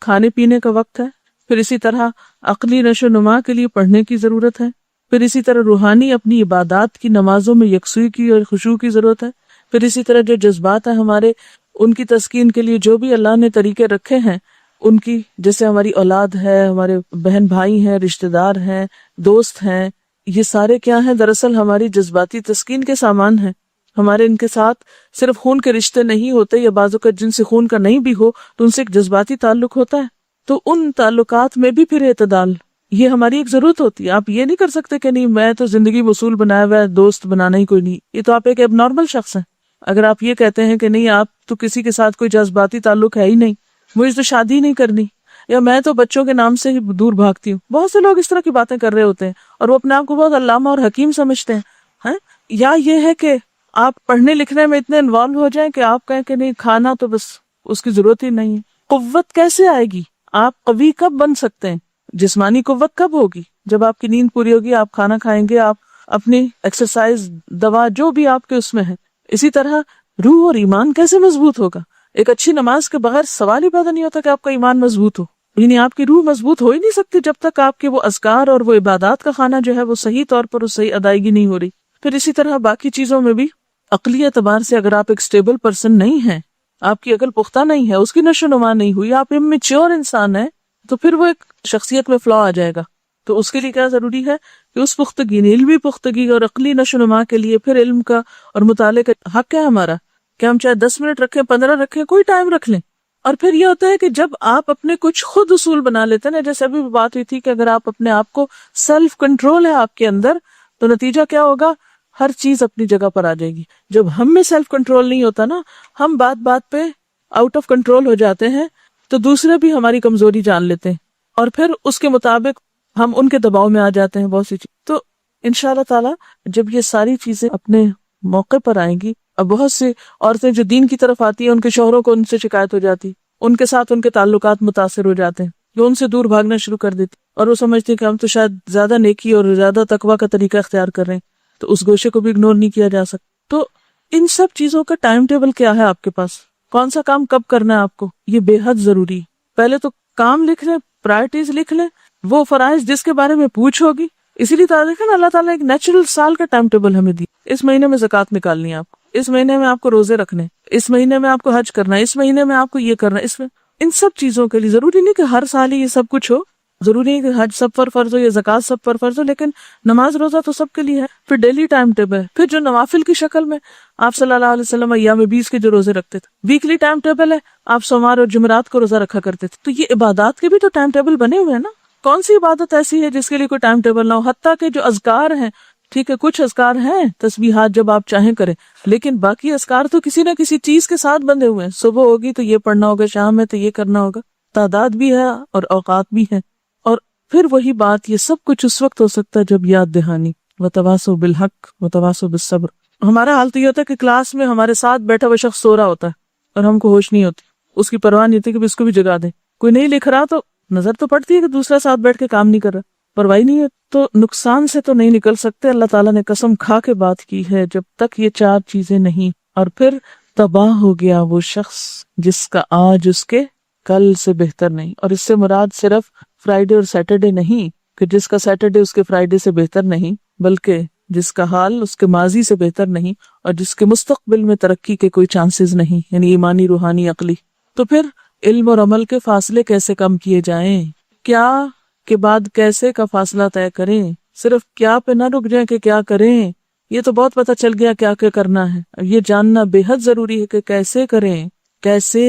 کھانے پینے کا وقت ہے. پھر اسی طرح عقلی نشو و نما کے لیے پڑھنے کی ضرورت ہے. پھر اسی طرح روحانی اپنی عبادات کی، نمازوں میں یکسوئی کی اور خشوع کی ضرورت ہے. پھر اسی طرح جو جذبات ہیں ہمارے، ان کی تسکین کے لیے جو بھی اللہ نے طریقے رکھے ہیں ان کی، جیسے ہماری اولاد ہے، ہمارے بہن بھائی ہیں، رشتہ دار ہیں، دوست ہیں، یہ سارے کیا ہیں؟ دراصل ہماری جذباتی تسکین کے سامان ہیں. ہمارے ان کے ساتھ صرف خون کے رشتے نہیں ہوتے، یا بعض اوقات جن سے خون کا نہیں بھی ہو تو ان سے ایک جذباتی تعلق ہوتا ہے. تو ان تعلقات میں بھی پھر اعتدال، یہ ہماری ایک ضرورت ہوتی ہے. آپ یہ نہیں کر سکتے کہ نہیں میں تو زندگی میں اصول بنایا ہوا ہے، دوست بنانا ہی کوئی نہیں. یہ تو آپ ایک اب نارمل شخص ہیں. اگر آپ یہ کہتے ہیں کہ نہیں آپ تو کسی کے ساتھ کوئی جذباتی تعلق ہے ہی نہیں، مجھے تو شادی نہیں کرنی، یا میں تو بچوں کے نام سے ہی دور بھاگتی ہوں. بہت سے لوگ اس طرح کی باتیں کر رہے ہوتے ہیں اور وہ اپنے آپ کو بہت علامہ اور حکیم سمجھتے ہیں. یا یہ ہے کہ آپ پڑھنے لکھنے میں اتنے انوالو ہو جائیں کہ آپ کہیں کہ نہیں کھانا تو بس اس کی ضرورت ہی نہیں ہے. قوت کیسے آئے گی؟ آپ قوی کب بن سکتے ہیں؟ جسمانی قوت کب ہوگی؟ جب آپ کی نیند پوری ہوگی، آپ کھانا کھائیں گے، آپ اپنی ایکسرسائز، دوا جو بھی آپ کے اس میں ہے. اسی طرح روح اور ایمان کیسے مضبوط ہوگا؟ ایک اچھی نماز کے بغیر سوال ہی پیدا نہیں ہوتا کہ آپ کا ایمان مضبوط ہو. یعنی آپ کی روح مضبوط ہو ہی نہیں سکتی جب تک آپ کے وہ اذکار اور وہ عبادات کا کھانا جو ہے وہ صحیح طور پر اس صحیح ادائیگی نہیں ہو رہی. پھر اسی طرح باقی چیزوں میں بھی عقلی اعتبار سے اگر آپ ایک سٹیبل پرسن نہیں ہیں، آپ کی عقل پختہ نہیں ہے، اس کی نشو نما نہیں ہوئی، آپ امیچور انسان ہیں، تو پھر وہ ایک شخصیت میں فلا آ جائے گا. تو اس کے لیے کیا ضروری ہے کہ اس پختگی، علمی پختگی اور عقلی نشو نما کے لیے پھر علم کا اور مطالعے کا حق ہے ہمارا کہ ہم چاہے 10 منٹ رکھیں، 15 رکھیں، کوئی ٹائم رکھ لیں. اور پھر یہ ہوتا ہے کہ جب آپ اپنے کچھ خود اصول بنا لیتے ہیں نا، جیسے ابھی بھی بات ہوئی تھی کہ اگر آپ اپنے آپ کو سیلف کنٹرول ہے آپ کے اندر، تو نتیجہ کیا ہوگا؟ ہر چیز اپنی جگہ پر آ جائے گی. جب ہم میں سیلف کنٹرول نہیں ہوتا نا، ہم بات بات پہ آؤٹ آف کنٹرول ہو جاتے ہیں، تو دوسرے بھی ہماری کمزوری جان لیتے ہیں اور پھر اس کے مطابق ہم ان کے دباؤ میں آ جاتے ہیں بہت سی چیز. تو انشاءاللہ تعالی جب یہ ساری چیزیں اپنے موقع پر آئیں گی، اب بہت سی عورتیں جو دین کی طرف آتی ہیں ان کے شوہروں کو ان سے شکایت ہو جاتی، ان کے ساتھ ان کے تعلقات متاثر ہو جاتے ہیں، جو ان سے دور بھاگنا شروع کر دیتی، اور وہ سمجھتی ہیں کہ ہم تو شاید زیادہ نیکی اور زیادہ تقویٰ کا طریقہ اختیار کر رہے ہیں، تو اس گوشے کو بھی اگنور نہیں کیا جا سکتا. تو ان سب چیزوں کا ٹائم ٹیبل کیا ہے آپ کے پاس؟ کون سا کام کب کرنا ہے آپ کو؟ یہ بے حد ضروری. پہلے تو کام لکھ لیں، پرائرٹیز لکھ لیں، وہ فرائض جس کے بارے میں پوچھ ہوگی. اسی لیے دیکھیں نا، اللہ تعالیٰ ایک نیچرل سال کا ٹائم ٹیبل ہمیں دی. اس مہینے میں زکوٰۃ نکالنی ہے آپ کو، اس مہینے میں آپ کو روزے رکھنے، اس مہینے میں آپ کو حج کرنا ہے، اس مہینے میں آپ کو یہ کرنا ہے. اس میں ان سب چیزوں کے لیے ضروری نہیں کہ ہر سال ہی یہ سب کچھ ہو، ضروری نہیں کہ حج سب پر فرض ہو یا زکوٰۃ سب پر فرض ہو، لیکن نماز روزہ تو سب کے لیے ہے. پھر ڈیلی ٹائم ٹیبل ہے، پھر جو نوافل کی شکل میں آپ صلی اللہ علیہ وسلم ایام 20 کے جو روزے رکھتے تھے، ویکلی ٹائم ٹیبل ہے، آپ سوموار اور جمعرات کو روزہ رکھا کرتے تھے. تو یہ عبادات کے بھی تو ٹائم ٹیبل بنے ہوئے ہیں نا. کون سی عبادت ایسی ہے جس کے لیے کوئی ٹائم ٹیبل نہ ہو؟ حتیٰ کہ جو اذکار ہیں، ٹھیک ہے کچھ اذکار ہیں تسبیحات جب آپ چاہیں کریں، لیکن باقی اذکار تو کسی نہ کسی چیز کے ساتھ بندھے ہوئے ہیں. صبح ہوگی تو یہ پڑھنا ہوگا، شام میں تو یہ کرنا ہوگا، تعداد بھی ہے اور اوقات بھی ہے. اور پھر وہی بات، یہ سب کچھ اس وقت ہو سکتا ہے جب یاد دہانی، وتواصوا بالحق وتواصوا بالصبر. ہمارا حال تو یہ ہوتا ہے کہ کلاس میں ہمارے ساتھ بیٹھا ہوا شخص سو رہا ہوتا ہے اور ہم کو ہوش نہیں ہوتی، اس کی پرواہ نہیں ہوتی کہ اس کو بھی جگا دیں. کوئی نہیں لکھ رہا تو نظر تو پڑتی ہے کہ دوسرا ساتھ بیٹھ کے کام نہیں کر رہا، پرواہ نہیں ہے. تو نقصان سے تو نہیں نکل سکتے. اللہ تعالیٰ نے قسم کھا کے بات کی ہے، جب تک یہ 4 چیزیں نہیں. اور پھر تباہ ہو گیا وہ شخص جس کا آج اس کے کل سے بہتر نہیں. اور اس سے مراد صرف فرائیڈے اور سیٹرڈے نہیں کہ جس کا سیٹرڈے اس کے فرائیڈے سے بہتر نہیں، بلکہ جس کا حال اس کے ماضی سے بہتر نہیں اور جس کے مستقبل میں ترقی کے کوئی چانسز نہیں، یعنی ایمانی، روحانی، عقلی. تو پھر علم اور عمل کے فاصلے کیسے کم کیے جائیں؟ کیا کے بعد کیسے کا فاصلہ طے کریں؟ صرف کیا پہ نہ رک جائیں کہ کیا کریں. یہ تو بہت پتہ چل گیا کیا کیا کرنا ہے، یہ جاننا بے حد ضروری ہے کہ کیسے کریں، کیسے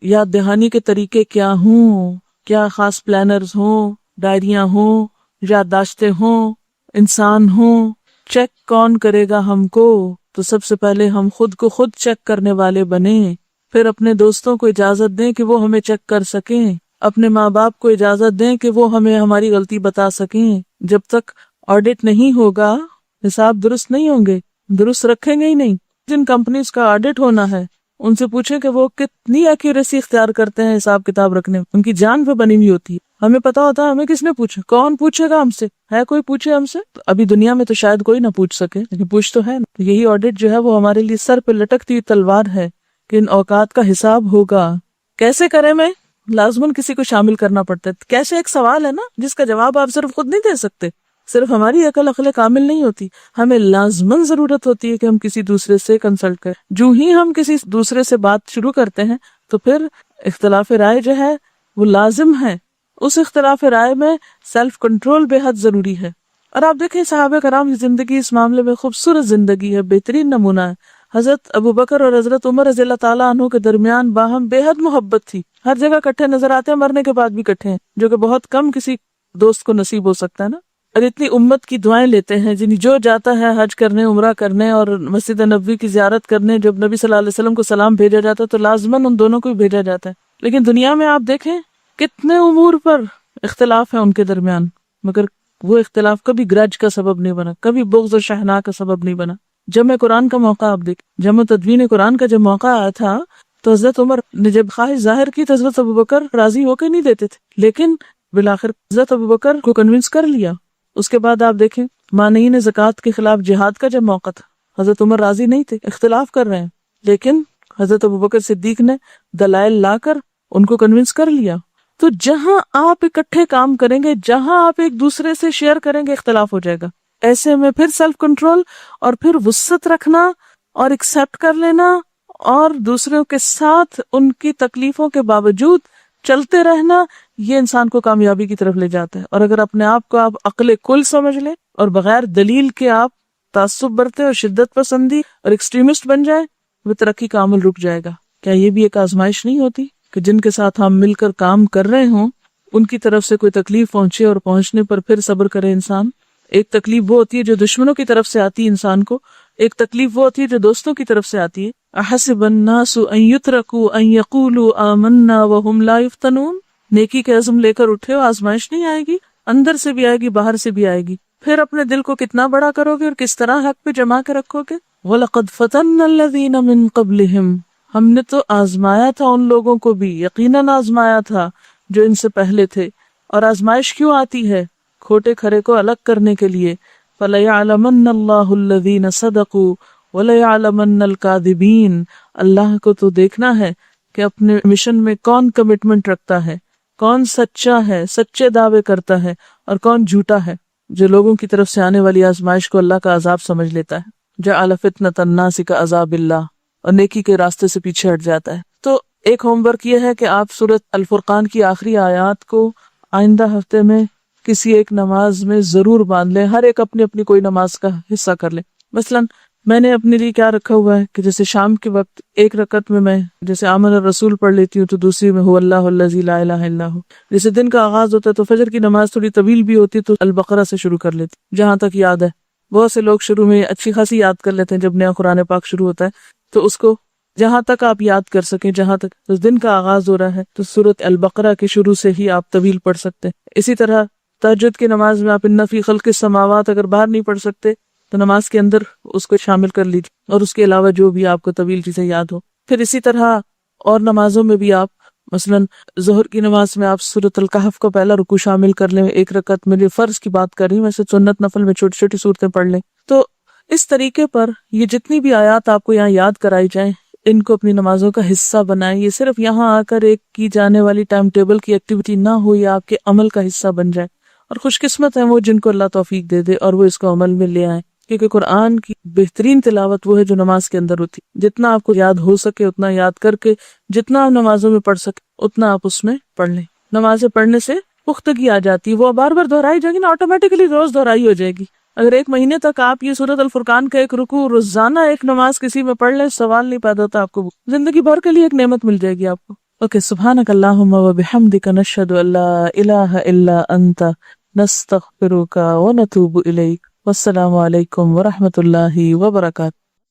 یاد دہانی کے طریقے کیا ہوں، کیا خاص پلانرز ہوں، ڈائریاں ہوں، یادداشتیں ہوں، انسان ہوں. چیک کون کرے گا ہم کو؟ تو سب سے پہلے ہم خود کو خود چیک کرنے والے بنیں، پھر اپنے دوستوں کو اجازت دیں کہ وہ ہمیں چیک کر سکیں، اپنے ماں باپ کو اجازت دیں کہ وہ ہمیں ہماری غلطی بتا سکیں. جب تک آڈٹ نہیں ہوگا، حساب درست نہیں ہوں گے، درست رکھیں گے ہی نہیں. جن کمپنیز کا آڈٹ ہونا ہے ان سے پوچھیں کہ وہ کتنی ایکیوریسی اختیار کرتے ہیں حساب کتاب رکھنے میں. ان کی جان پہ بنی ہوئی ہوتی ہے. ہمیں پتا ہوتا ہے ہمیں کس نے پوچھا، کون پوچھے گا ہم سے؟ ہے کوئی پوچھے ہم سے؟ تو ابھی دنیا میں تو شاید کوئی نہ پوچھ سکے، لیکن پوچھ تو ہے. یہی آڈٹ جو ہے وہ ہمارے لیے سر پہ لٹکتی ہوئی تلوار ہے کہ ان اوقات کا حساب ہوگا. کیسے کریں؟ میں لازماً کسی کو شامل کرنا پڑتا ہے. کیسے ایک سوال ہے نا جس کا جواب آپ صرف خود نہیں دے سکتے. صرف ہماری عقل کامل نہیں ہوتی، ہمیں لازماً ضرورت ہوتی ہے کہ ہم کسی دوسرے سے کنسلٹ کریں۔ جو ہی ہم کسی دوسرے سے بات شروع کرتے ہیں تو پھر اختلاف رائے جو ہے وہ لازم ہے۔ اس اختلاف رائے میں سیلف کنٹرول بے حد ضروری ہے۔ اور آپ دیکھیں صحابہ کرام کی زندگی اس معاملے میں خوبصورت زندگی ہے، بہترین نمونہ ہے۔ حضرت ابو بکر اور حضرت عمر رضی اللہ تعالیٰ عنہ کے درمیان باہم بے حد محبت تھی، ہر جگہ کٹھے نظر آتے ہیں، مرنے کے بعد بھی کٹھے ہیں، جو کہ بہت کم کسی دوست کو نصیب ہو سکتا ہے نا۔ اور اتنی امت کی دعائیں لیتے ہیں، جنہیں جو جاتا ہے حج کرنے، عمرہ کرنے اور مسجد نبوی کی زیارت کرنے، جب نبی صلی اللہ علیہ وسلم کو سلام بھیجا جاتا ہے تو لازماً ان دونوں کو بھی بھیجا جاتا ہے۔ لیکن دنیا میں آپ دیکھیں کتنے امور پر اختلاف ہے ان کے درمیان، مگر وہ اختلاف کبھی گرج کا سبب نہیں بنا، کبھی بغض و شحناء کا سبب نہیں بنا۔ جمع قرآن کا موقع آپ دیکھ، جمع تدوین قرآن کا جب موقع آیا تھا تو حضرت عمر نے جب خواہش ظاہر کی تو حضرت ابوبکر راضی ہو کے نہیں دیتے تھے، لیکن بالآخر حضرت ابوبکر کو کنونس کر لیا۔ اس کے بعد آپ دیکھیں مانعین زکوٰۃ کے خلاف جہاد کا جب موقع تھا، حضرت عمر راضی نہیں تھے، اختلاف کر رہے ہیں، لیکن حضرت ابوبکر صدیق نے دلائل لا کر ان کو کنونس کر لیا۔ تو جہاں آپ اکٹھے کام کریں گے، جہاں آپ ایک دوسرے سے شیئر کریں گے، اختلاف ہو جائے گا۔ ایسے میں پھر سیلف کنٹرول اور پھر وسعت رکھنا اور ایکسیپٹ کر لینا اور دوسروں کے ساتھ ان کی تکلیفوں کے باوجود چلتے رہنا، یہ انسان کو کامیابی کی طرف لے جاتا ہے۔ اور اگر اپنے آپ کو آپ عقل کل سمجھ لیں اور بغیر دلیل کے آپ تعصب برتے اور شدت پسندی اور ایکسٹریمسٹ بن جائیں، وہ ترقی کا عمل رک جائے گا۔ کیا یہ بھی ایک آزمائش نہیں ہوتی کہ جن کے ساتھ ہم مل کر کام کر رہے ہوں ان کی طرف سے کوئی تکلیف پہنچے اور پہنچنے پر پھر صبر کرے انسان؟ ایک تکلیف وہ ہوتی ہے جو دشمنوں کی طرف سے آتی ہے انسان کو، ایک تکلیف وہ ہوتی ہے جو دوستوں کی طرف سے آتی ہے۔ احسب الناس ان يتركوا ان يقولوا آمنا وهم لا يفتنون، نیکی کے عزم لے کر اٹھے ہو، آزمائش نہیں آئے گی، اندر سے بھی آئے گی، باہر سے بھی آئے گی، پھر اپنے دل کو کتنا بڑا کرو گے اور کس طرح حق پہ جما کے رکھو گے۔ وَلَقَدْ فَتَنَّا الَّذِينَ مِن قَبْلِهِمْ، ہم نے تو آزمایا تھا ان لوگوں کو بھی، یقیناً آزمایا تھا جو ان سے پہلے تھے۔ اور آزمائش کیوں آتی ہے؟ کھوٹے کھرے کو الگ کرنے کے لیے۔ فَلَيَعْلَمَنَّ اللَّهُ الَّذِينَ صَدَقُوا وَلَيَعْلَمَنَّ الْكَاذِبِينَ، اللہ کو تو دیکھنا ہے کہ اپنے مشن میں کون کمٹمنٹ رکھتا ہے، کون سچا ہے، سچے دعوے کرتا ہے، اور کون جھوٹا ہے، جو لوگوں کی طرف سے آنے والی آزمائش کو اللہ کا عذاب سمجھ لیتا ہے۔ جَعَلَ فِتْنَةَ النَّاسِ كَعَذَابِ اللَّهِ، اور نیکی کے راستے سے پیچھے ہٹ جاتا ہے۔ تو ایک ہوم ورک یہ ہے کہ آپ سورۃ الفرقان کی آخری آیات کو آئندہ ہفتے میں کسی ایک نماز میں ضرور باندھ لیں، ہر ایک اپنی اپنی کوئی نماز کا حصہ کر لیں۔ مثلاً میں نے اپنے لیے کیا رکھا ہوا ہے کہ جیسے شام کے وقت ایک رکعت میں جیسے آمن الرسول پڑھ لیتی ہوں، تو دوسری میں هو اللہ الذی لا الہ الا ہو۔ جیسے دن کا آغاز ہوتا ہے تو فجر کی نماز تھوڑی طویل بھی ہوتی ہے تو البقرہ سے شروع کر لیتی جہاں تک یاد ہے۔ بہت سے لوگ شروع میں اچھی خاصی یاد کر لیتے ہیں، جب نیا قرآن پاک شروع ہوتا ہے تو اس کو جہاں تک آپ یاد کر سکیں، جہاں تک اس دن کا آغاز ہو رہا ہے تو سورۃ البقرہ کے شروع سے ہی آپ طویل پڑھ سکتے ہیں۔ اسی طرح تہجد کی نماز میں آپ ان فی خلق السماوات اگر باہر نہیں پڑھ سکتے تو نماز کے اندر اس کو شامل کر لیجیے، اور اس کے علاوہ جو بھی آپ کو طویل چیزیں یاد ہو۔ پھر اسی طرح اور نمازوں میں بھی آپ مثلاً ظہر کی نماز میں آپ سورۃ الکہف کا پہلا رکوع شامل کر لیں، ایک رکعت میں، فرض کی بات کر رہی ہوں، ویسے سنت نفل میں چھوٹی چھوٹی صورتیں پڑھ لیں۔ تو اس طریقے پر یہ جتنی بھی آیات آپ کو یہاں یاد کرائی جائیں، ان کو اپنی نمازوں کا حصہ بنائیں۔ یہ صرف یہاں آ کر ایک کی جانے والی ٹائم ٹیبل کی ایکٹیویٹی نہ ہو، یہ آپ کے عمل کا حصہ بن جائے۔ اور خوش قسمت ہیں وہ جن کو اللہ توفیق دے دے اور وہ اس کو عمل میں لے آئیں، کیونکہ قرآن کی بہترین تلاوت وہ ہے جو نماز کے اندر ہوتی۔ جتنا آپ کو یاد ہو سکے اتنا یاد کر کے، جتنا آپ نمازوں میں پڑھ سکے اتنا آپ اس میں پڑھ لیں۔ نمازیں پڑھنے سے پختگی آ جاتی ہے، وہ بار بار دہرائی جائے گی نا، آٹومیٹکلی روز دہرائی ہو جائے گی۔ اگر ایک مہینے تک آپ یہ سورۃ الفرقان کا ایک رکوع روزانہ ایک نماز کسی میں پڑھ لیں، سوال نہیں پیدا ہوتا، آپ کو زندگی بھر کے لیے ایک نعمت مل جائے گی آپ کو۔ اوکے، سبحانک اللہم وبحمدک، نشہد ان لا الہ الا انت، نستغفرک ونتوب الیک۔ والسلام علیکم ورحمۃ اللہ وبرکاتہ۔